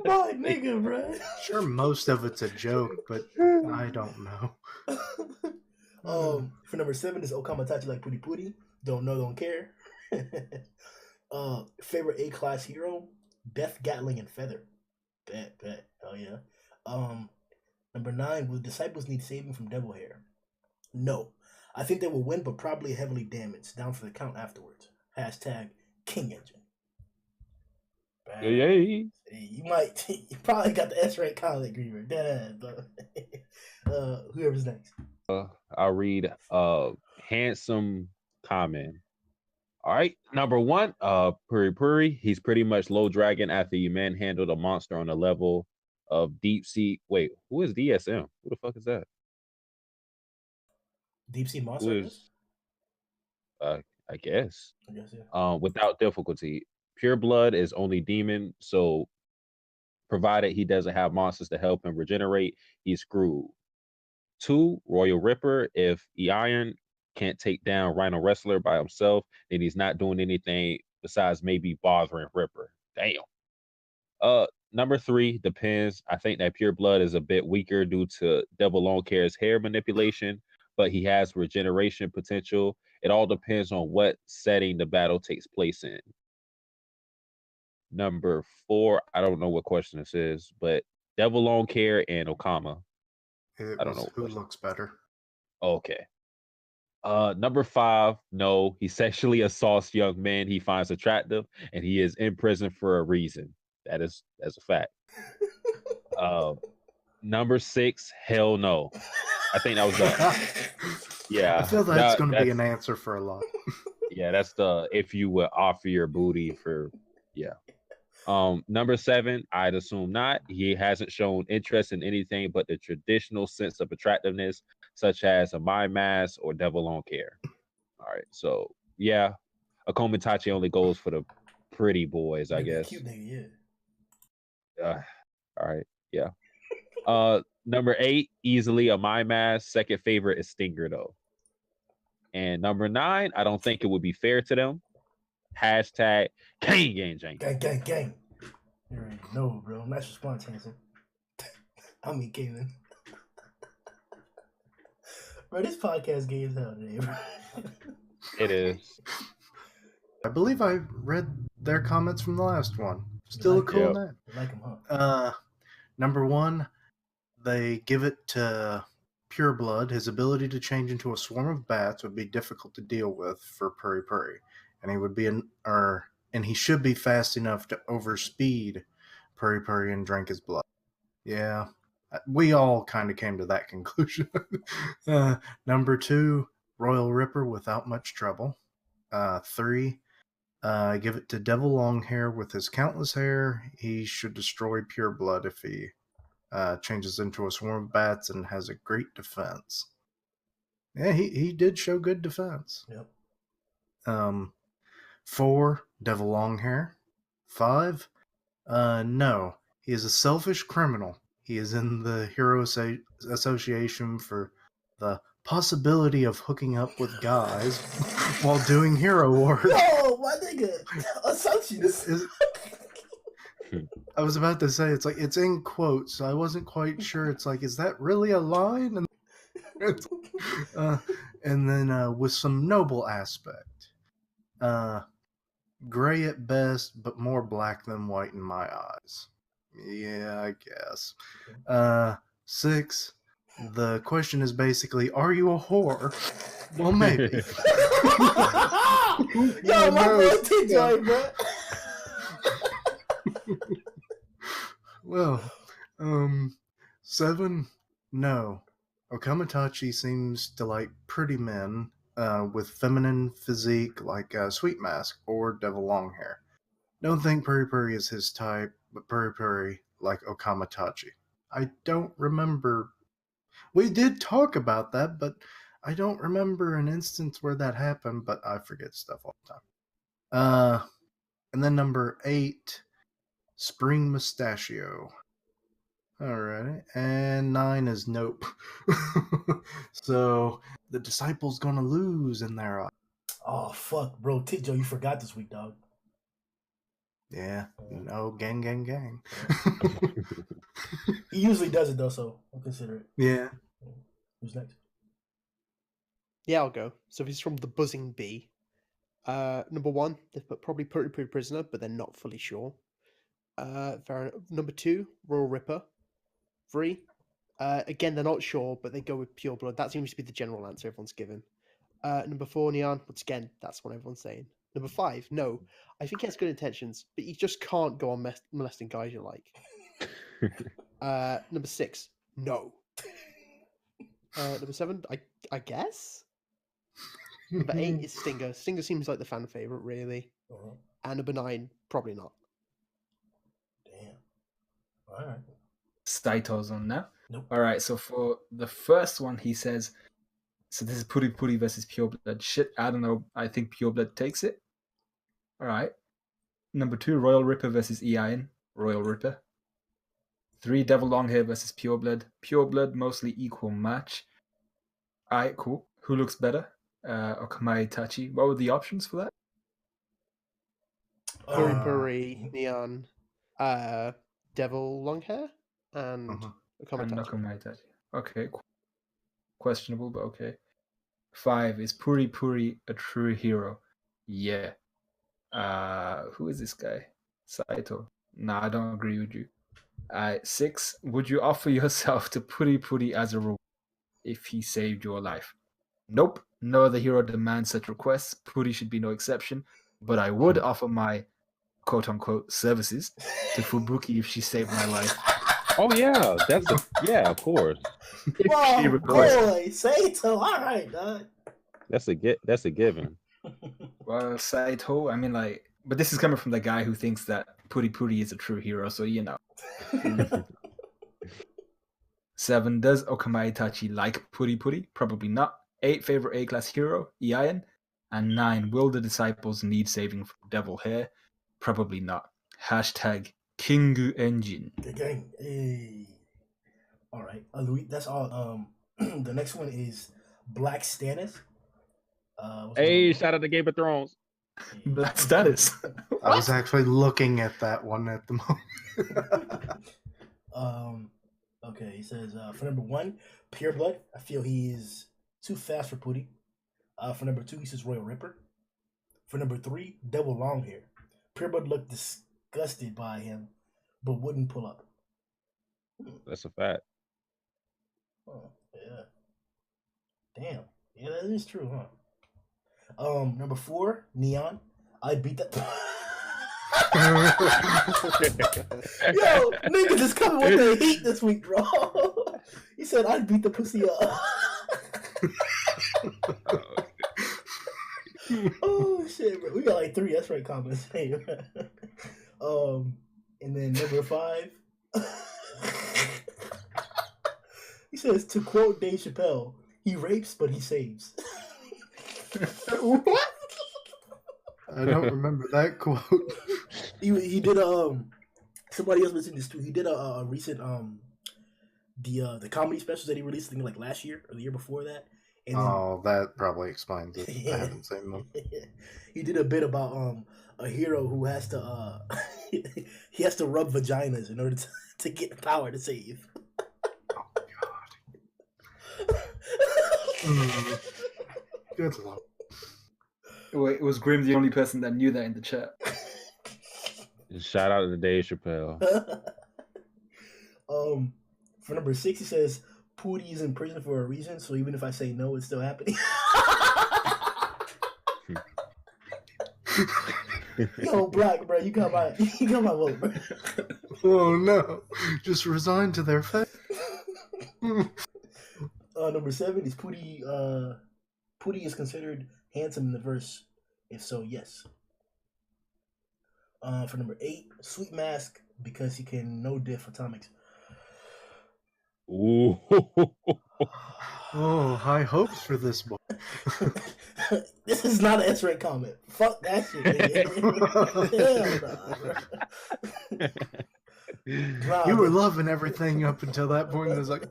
My nigga, bro. Sure, most of it's a joke, but I don't know. For number 7 is Okamatachi like Puri Puri. Don't know, don't care. Favorite A-class hero? Death, Gatling, and Feather. Bet. Hell yeah. Number 9, will Disciples need saving from Devil Hair? No. I think they will win, but probably heavily damaged. Down for the count afterwards. Hashtag King Engine. Yay. You probably got the S-rank comment, Griever. Whoever's next. I'll read handsome comment. All right, number 1, Puri Puri. He's pretty much low dragon after you manhandled a monster on a level of deep sea. Wait, who is DSM? Who the fuck is that? Deep sea monster? I guess. Yeah. Without difficulty. Pure Blood is only demon, so provided he doesn't have monsters to help him regenerate, he's screwed. 2, Royal Ripper. If Iron can't take down Rhino Wrestler by himself, then he's not doing anything besides maybe bothering Ripper. Damn. Number 3, depends. I think that Pure Blood is a bit weaker due to Devil Longhair's hair manipulation, but he has regeneration potential. It all depends on what setting the battle takes place in. Number 4, I don't know what question this is, but Devil Longhair and Okama. I don't know. Who looks better? Okay. Number 5, no, he sexually assaults young men he finds attractive, and he is in prison for a reason. That's a fact. Number 6, hell no. I think that was the yeah. I feel that's going to be an answer for a lot. Yeah, that's the if you would offer your booty for Number 7, I'd assume not. He hasn't shown interest in anything but the traditional sense of attractiveness, such as a Mai Mask or Devil Longhair. All right, so yeah, Akomitachi only goes for the pretty boys, I guess. Cute nigga, yeah. All right, yeah. Number 8, easily a Mai Mask. Second favorite is Stinger, though. And number 9, I don't think it would be fair to them. Hashtag gang. Gang. You already know, bro. Nice response, Hanson. I mean, Kaylin. Bro, this podcast gay as hell today, bro. It is. I believe I read their comments from the last one. Still a cool name. You like them, huh? Number 1, they give it to pureblood, his ability to change into a swarm of bats would be difficult to deal with for Puri Puri, and he should be fast enough to overspeed Puri Puri and drink his blood. Yeah, we all kind of came to that conclusion. Number 2, Royal Ripper without much trouble. 3, give it to Devil Longhair with his countless hair. He should destroy pureblood if he changes into a swarm of bats and has a great defense. Yeah, he did show good defense. Yep. 4, Devil Longhair. 5, no. He is a selfish criminal. He is in the Hero Association for the possibility of hooking up with guys while doing hero work. No, my nigga. Associates. I was about to say, it's in quotes, so I wasn't quite sure. It's like, is that really a line? And then with some noble aspect. Gray at best, but more black than white in my eyes. Yeah, I guess. 6, the question is basically, are you a whore? Well, maybe. Yo, my boy TJ, bro. Well, 7, no. Okamatachi seems to like pretty men with feminine physique like Sweet Mask or Devil Longhair. Don't think Puri Puri is his type, but Puri Puri like Okamatachi. I don't remember. We did talk about that, but I don't remember an instance where that happened, but I forget stuff all the time. And then number 8, Spring Mustachio. Alright, and 9 is nope. So the disciple's gonna lose in their eyes. Oh, fuck, bro. Tijo, you forgot this week, dog. Yeah, no, gang. He usually does it, though, so I'll consider it. Yeah. Who's next? Yeah, I'll go. So this is from the Buzzing Bee. Number 1, they've put probably Puri Puri Prisoner, but they're not fully sure. Fair enough. Number 2, Royal Ripper. 3, again, they're not sure, but they go with Pure Blood. That seems to be the general answer everyone's given. Number 4, Neon. Once again, that's what everyone's saying. Number 5, no. I think he has good intentions, but you just can't go on molesting guys you like. Number 6, no. Number 7, I guess. Number 8 is Stinger. Stinger seems like the fan favorite, really. Uh-huh. And number 9, probably not. Damn. All right. Saito's on now. Nope. All right. So for the first one, he says, so this is Puri Puri versus Pure Blood. Shit, I don't know. I think Pure Blood takes it. All right. Number 2, Royal Ripper versus Ian. Royal Ripper. 3, Devil Longhair versus Pure Blood. Pure Blood, mostly equal match. All right, cool. Who looks better? Okamai Itachi. What were the options for that? Puri Puri, Neon, Devil Longhair, and Okamai Itachi. Okay, questionable, but okay. 5, is Puri Puri a true hero? Yeah. Who is this guy? Saito. Nah, I don't agree with you. 6, would you offer yourself to Puri Puri as a reward if he saved your life? Nope. No other hero demands such requests. Puri should be no exception. But I would offer my quote-unquote services to Fubuki if she saved my life. Oh yeah, of course. Whoa, boy, Saito, all right, dog. That's a given. Well, Saito, I mean, like, but this is coming from the guy who thinks that Puri Puri is a true hero, so you know. 7, does Okamai Itachi like Puri Puri? Probably not. 8, favorite A-class hero, Ian. And 9, will the disciples need saving from devil hair? Probably not. Hashtag Kingu Engine. Gang. Hey. All right. Louis, that's all. The next one is Black Stannis. Hey, shout out to Game of Thrones. Black Stannis. I was actually looking at that one at the moment. Okay, he says for number 1, Pure Blood. I feel he is too fast for Puri. For number 2, he says Royal Ripper. For number 3, Devil Longhair. Pure Blood looked disgusted by him, but wouldn't pull up. That's a fact. Oh, yeah. Damn. Yeah, that is true, huh? Number 4, Neon. I beat that. Yo, niggas is coming with the heat this week, bro. He said I beat the pussy up. Oh shit, bro. We got like 3 that's right comments. And then number 5. He says, to quote Dave Chappelle, he rapes but he saves. What? I don't remember that quote. He did somebody else mentioned this too. He did a recent the comedy specials that he released, I think like last year or the year before that. And then, that probably explains it. I haven't seen them. He did a bit about a hero who has to he has to rub vaginas in order to get power to save. Good luck. Wait, was Grimm the only person that knew that in the chat? Shout out to Dave Chappelle. For number 6, he says Puri is in prison for a reason, so even if I say no, it's still happening. Yo, Black, bro, you got my vote, bro. Oh no! Just resign to their fate. Number 7 is Puri. Puri is considered handsome in the verse. If so, yes. For number 8, Sweet Mask, because he can no diff atomics. Ooh. Oh, high hopes for this boy. This is not an S-rank comment. Fuck that shit. Hell nah. You were loving everything up until that point. It was like,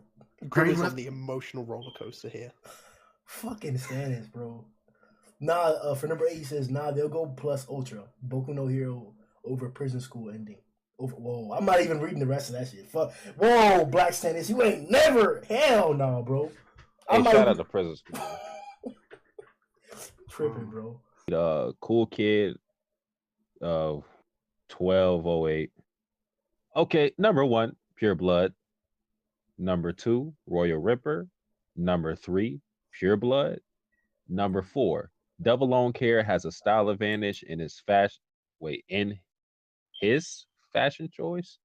Grimm is on the emotional roller coaster here. Fucking Stannis, bro. Nah, for number 8, he says, nah, they'll go plus Ultra. Boku no Hero over Prison School ending. Whoa, I'm not even reading the rest of that shit. Fuck. Whoa, Black Stannis, you ain't never. Hell no, nah, bro. Hey, shout out to Prison School. Tripping, bro. Cool Kid, 1208. Okay, number 1, Pure Blood. Number 2, Royal Ripper. Number 3, Pure Blood. Number 4, Double Long Care has a style advantage in his fashion choice.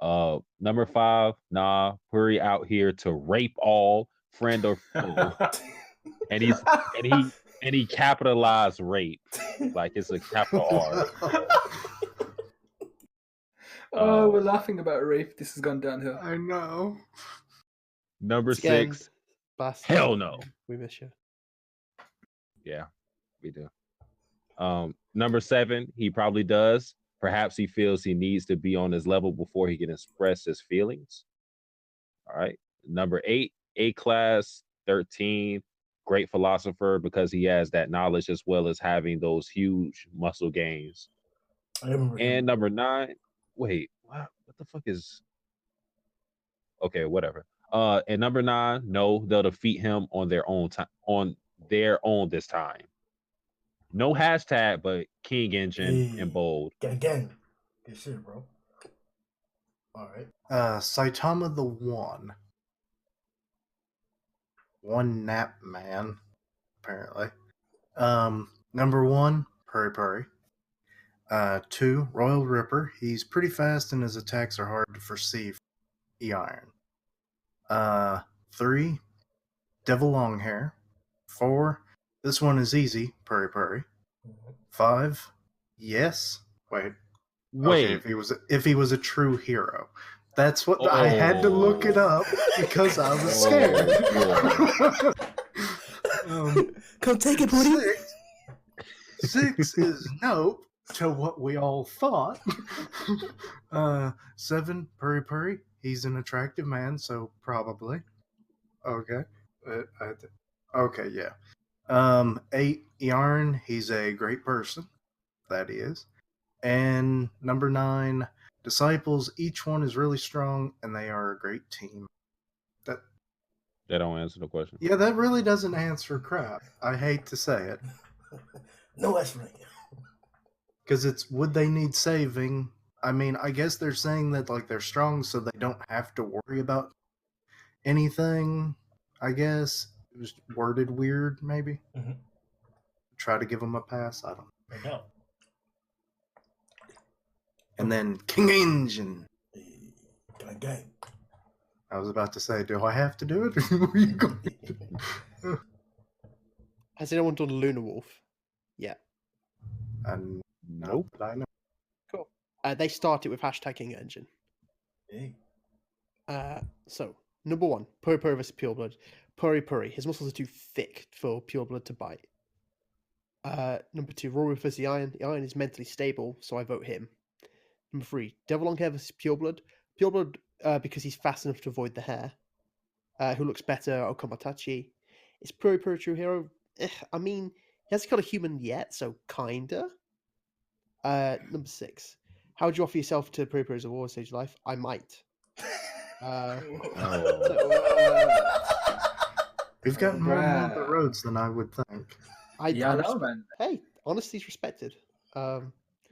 Number 5, nah, Puri out here to rape all, friend or foe. and he capitalized rape. Like it's a capital R. Oh, we're laughing about rape. This has gone downhill. I know. Number 6, hell no. We miss you. Yeah, we do. Number 7, he probably does. Perhaps he feels he needs to be on his level before he can express his feelings. All right. Number 8, A-class, 13, great philosopher because he has that knowledge as well as having those huge muscle gains. And number 9, wait, what the fuck is? Okay, whatever. And number 9, no, they'll defeat him on their own time. This time. No hashtag, but King Engine and bold. Gang. Good shit, bro. All right. Saitama the One nap man, apparently. Number 1, Puri Puri. 2, Royal Ripper. He's pretty fast and his attacks are hard to foresee from E-Iron. 3, Devil Longhair. 4, this one is easy, Puri Puri. 5, yes. Wait. Okay, if he was a true hero. That's what I had to look it up because I was scared. Come take it, Puri. 6 is nope to what we all thought. 7, Puri Puri. He's an attractive man, so probably. Okay. Okay, yeah. 8, Yarn. He's a great person. That he is. And number 9, Disciples. Each one is really strong, and they are a great team. That don't answer the question. Yeah, that really doesn't answer crap. I hate to say it. No answering. Because it's, would they need saving? I mean, I guess they're saying that like they're strong so they don't have to worry about anything, I guess. it was worded weird, maybe. Mm-hmm. Try to give him a pass. I don't know. No doubt. And then King Engine. Gang, gang. I was about to say, do I have to do it? Or were you going to? Has anyone done Lunar Wolf? Yeah. And Nope. not that I know. Cool. They started with hashtag King Engine. Hey. So, number 1, Puri Puri versus Pureblood. Puri Puri. His muscles are too thick for Pureblood to bite. Number 2, Rory versus the Iron. The Iron is mentally stable, so I vote him. Number 3, Devil Longhair versus Pureblood. Pureblood, because he's fast enough to avoid the hair. Who looks better? Okamatachi. Is Puri Puri true hero? I mean, he hasn't got a human yet, so kinda. Number 6, how would you offer yourself to Puri Puri as a war stage life? I might. We've got more on the roads than I would think. I know, man. Hey, honesty's respected.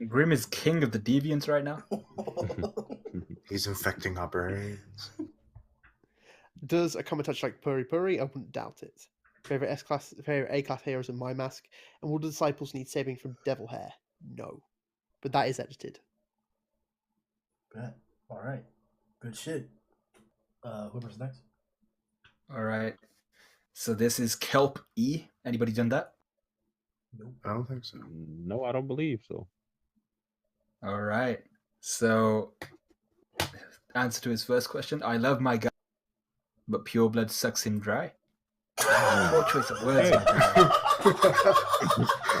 Grimm is king of the deviants right now. He's infecting our brains. Does a comment touch like Puri Puri? I wouldn't doubt it. Favorite A-class heroes in My Mask, and will the disciples need saving from devil hair? No, but that is edited. Bet. All right. Good shit. Whoever's next. All right. So this is Kelp E. Anybody done that? Nope. I don't think so. No, I don't believe so. All right. So, answer to his first question: I love my guy, but pureblood sucks him dry. Poor choice of words.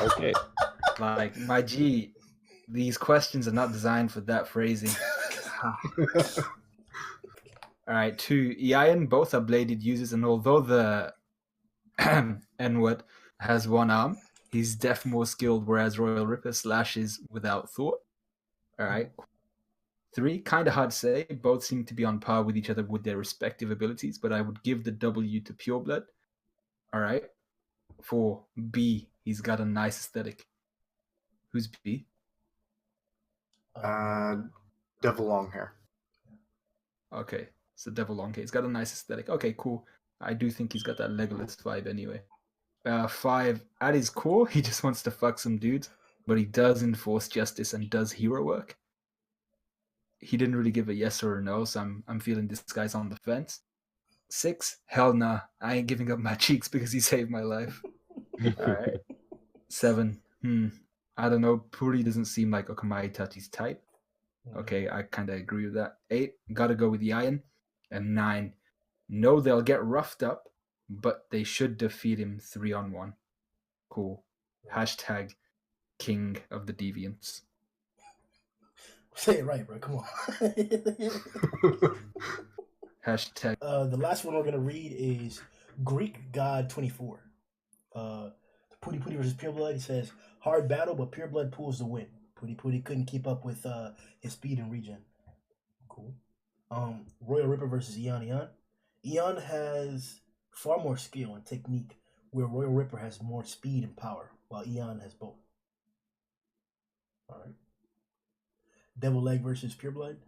Okay. Like, my G, these questions are not designed for that phrasing. All right. 2, Ian, both are bladed users, and although the N-word has one arm, he's def more skilled, whereas Royal Ripper slashes without thought. All right. 3, kind of hard to say. Both seem to be on par with each other with their respective abilities, but I would give the W to Pureblood. All right. 4, B, he's got a nice aesthetic. Who's B? Devil Longhair. Okay, so Devil Longhair. He's got a nice aesthetic. Okay, cool. I do think he's got that Legolas vibe anyway. 5, at his core, he just wants to fuck some dudes, but he does enforce justice and does hero work. He didn't really give a yes or a no, so I'm feeling this guy's on the fence. 6, hell nah. I ain't giving up my cheeks because he saved my life. All right. 7, I don't know. Puri doesn't seem like Okamai-Tachi's type. Okay, I kind of agree with that. 8, gotta go with the Iron. And 9, no, they'll get roughed up, but they should defeat him 3-on-1. Cool. Hashtag King of the Deviants. Say it right, bro. Come on. Hashtag. The last one we're gonna read is Greek God 24. Puri Puri versus Pureblood. He says hard battle, but Pureblood pulls the win. Puri Puri couldn't keep up with his speed and regen. Cool. Royal Ripper versus Eon. Eon has far more skill and technique, where Royal Ripper has more speed and power, while Eon has both. All right. Devil Leg versus Pureblood.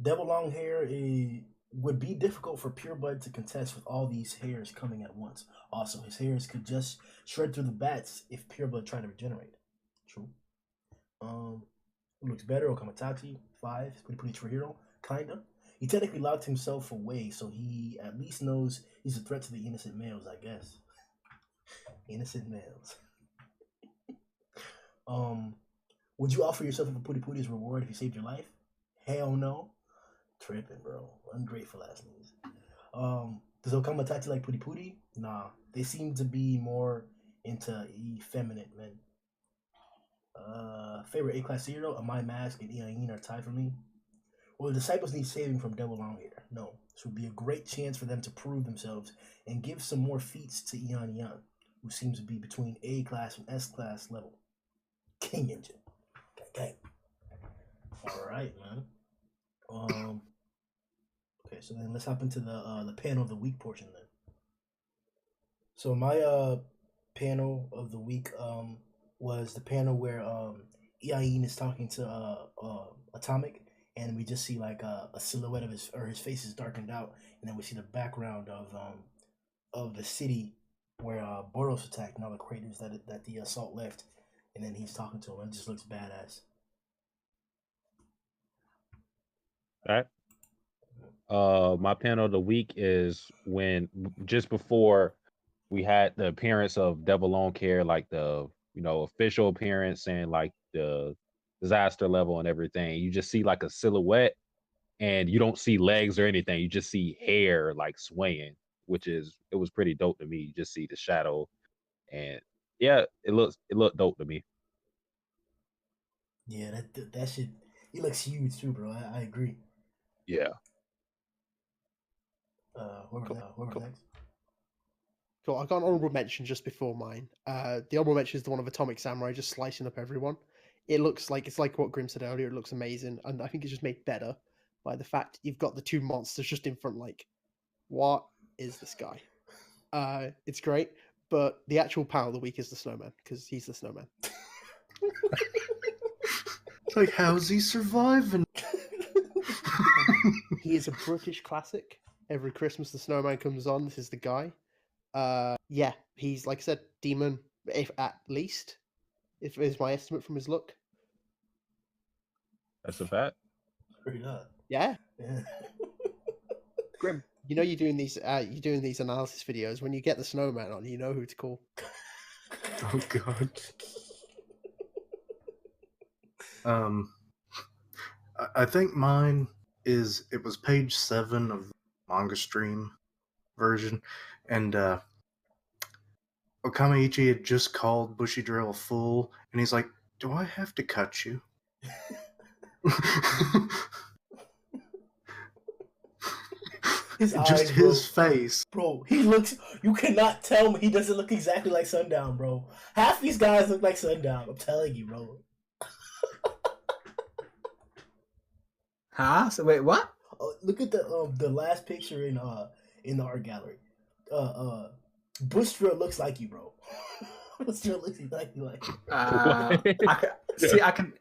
Devil Longhair would be difficult for Pureblood to contest with all these hairs coming at once. Also, his hairs could just shred through the bats if Pureblood tried to regenerate. True. Who looks better? Okamatachi, 5. Pretty true hero, kinda. He technically locked himself away, so he at least knows he's a threat to the innocent males, I guess. Innocent males. Would you offer yourself for Puri Puri as reward if he saved your life? Hell no. Tripping, bro. Ungrateful ass niggas. Does Okamatachi like Puri Puri? Nah. They seem to be more into effeminate men. Favorite A-class hero? My Mask and Ian are tied for me. Well, the disciples need saving from Devil Longhair. No. This would be a great chance for them to prove themselves and give some more feats to Ian, who seems to be between A-class and S-class level. King Engine. Okay. All right, man. Okay, so then let's hop into the panel of the week portion then. So my panel of the week was the panel where Ian is talking to Atomic, and we just see like a silhouette of his face is darkened out, and then we see the background of the city where Boros attacked and all the craters that the assault left, and then he's talking to him. It just looks badass. All right. My panel of the week is when just before we had the appearance of Devil Long Care, like the official appearance and like the disaster level and everything. You just see like a silhouette, and you don't see legs or anything. You just see hair like swaying, it was pretty dope to me. You just see the shadow, and yeah, it looked dope to me. Yeah, that shit. He looks huge too, bro. I agree. Yeah. Whoever next. Cool. I got an honorable mention just before mine. The honorable mention is the one of Atomic Samurai just slicing up everyone. It looks like it's like what Grimm said earlier. It looks amazing, and I think it's just made better by the fact you've got the two monsters just in front. Like, what is this guy? It's great, but the actual panel of the week is the snowman because he's the snowman. It's like, how's he surviving? He is a British classic. Every Christmas the snowman comes on. This is the guy. Yeah, he's like I said, demon. If at least, if is my estimate from his look. That's a fact. Straight up. Yeah. Yeah. Grimm, you know you're doing these analysis videos. When you get the snowman on, you know who to call. Oh god. I think mine it was page 7 of the manga stream version, and Okamaichi had just called Bushido a fool, and he's like, "Do I have to cut you?" His face. Bro, he looks. You cannot tell me he doesn't look exactly like Sundown, bro. Half these guys look like Sundown. I'm telling you, bro. Huh? So wait, what? Look at the last picture in the art gallery. Bustra looks like you, bro. Bustra looks exactly like you. I can.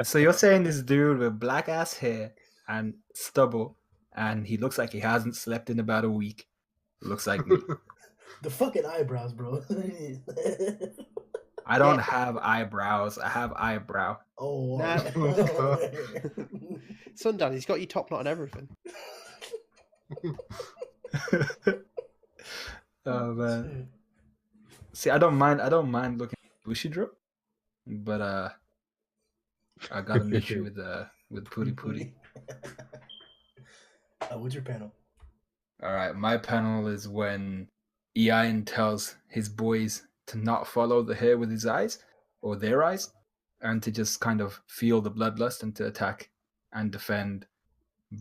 So you're saying this dude with black ass hair and stubble, and he looks like he hasn't slept in about a week. Looks like me. The fucking eyebrows, bro. I don't have eyebrows. I have eyebrow. Oh, Sundown, he's got you top knot and everything. Oh man. See, I don't mind looking at Bushido, but I got an issue with Puri Puri. What's your panel? All right, my panel is when Ian tells his boys to not follow the hair with his eyes or their eyes, and to just kind of feel the bloodlust and to attack and defend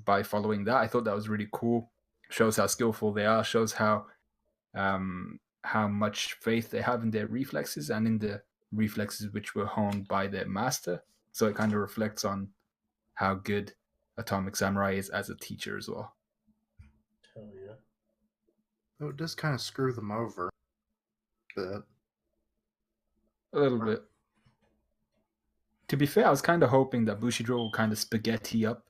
by following that. I thought that was really cool. Shows how skillful they are. Shows how much faith they have in their reflexes and in the reflexes which were honed by their master. So it kind of reflects on how good Atomic Samurai is as a teacher as well. Hell yeah. Oh, it does kind of screw them over. A little bit. To be fair, I was kind of hoping that Bushido will kind of spaghetti up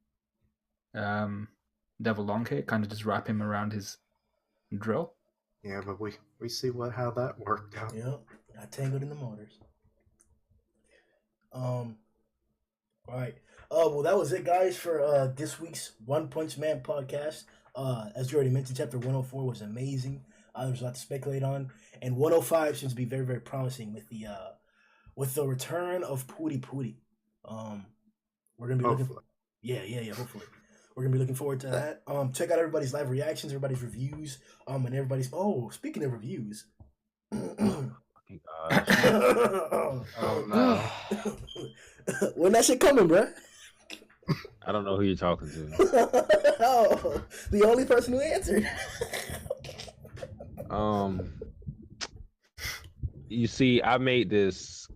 Devil Longhair, kind of just wrap him around his drill. Yeah, but we see how that worked out. Yeah, got tangled in the motors. All right. Well, that was it, guys, for this week's One Punch Man podcast. As you already mentioned, chapter 104 was amazing. There's a lot to speculate on, and 105 seems to be very, very promising with the return of Puri Puri. We're gonna be looking. Yeah. Hopefully, we're gonna be looking forward to that. Check out everybody's live reactions, everybody's reviews, and everybody's. Oh, speaking of reviews. Oh no. When that shit coming, bro? I don't know who you're talking to. Oh, the only person who answered. You see, I made this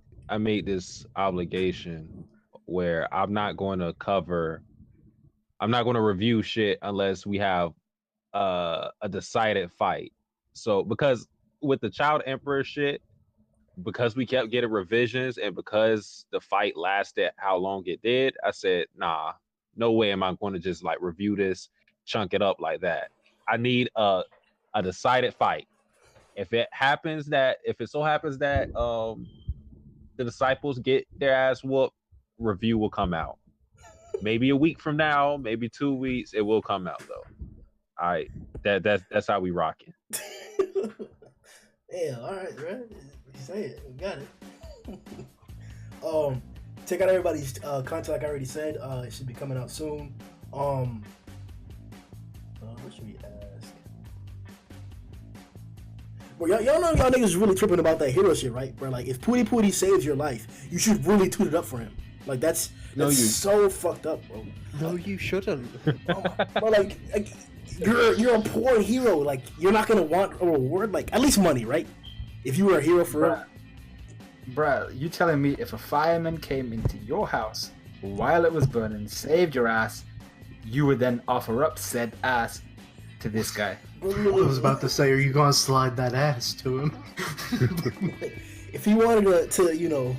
obligation where I'm not going to review shit unless we have a decided fight. So because with the Child Emperor shit, because we kept getting revisions and because the fight lasted how long it did, I said, nah, no way am I going to just like review this, chunk it up like that. I need a decided fight. If it so happens that the disciples get their ass whooped, review will come out. Maybe a week from now, maybe 2 weeks, it will come out though. All right, that's how we rocking. Yeah, all right, right. You say it, you got it. Check out everybody's content. Like I already said, it should be coming out soon. What should we ask? Well, y'all know y'all niggas really tripping about that hero shit, right? Bro, like if Puri Puri saves your life, you should really toot it up for him. Like that's so fucked up, bro. No, you shouldn't. Bro, like you're a poor hero. Like you're not gonna want a reward, like at least money, right? If you were a hero for real. Bruh, you telling me if a fireman came into your house while it was burning, saved your ass, you would then offer up said ass to this guy? I was about to say, are you gonna slide that ass to him? If he wanted to you know,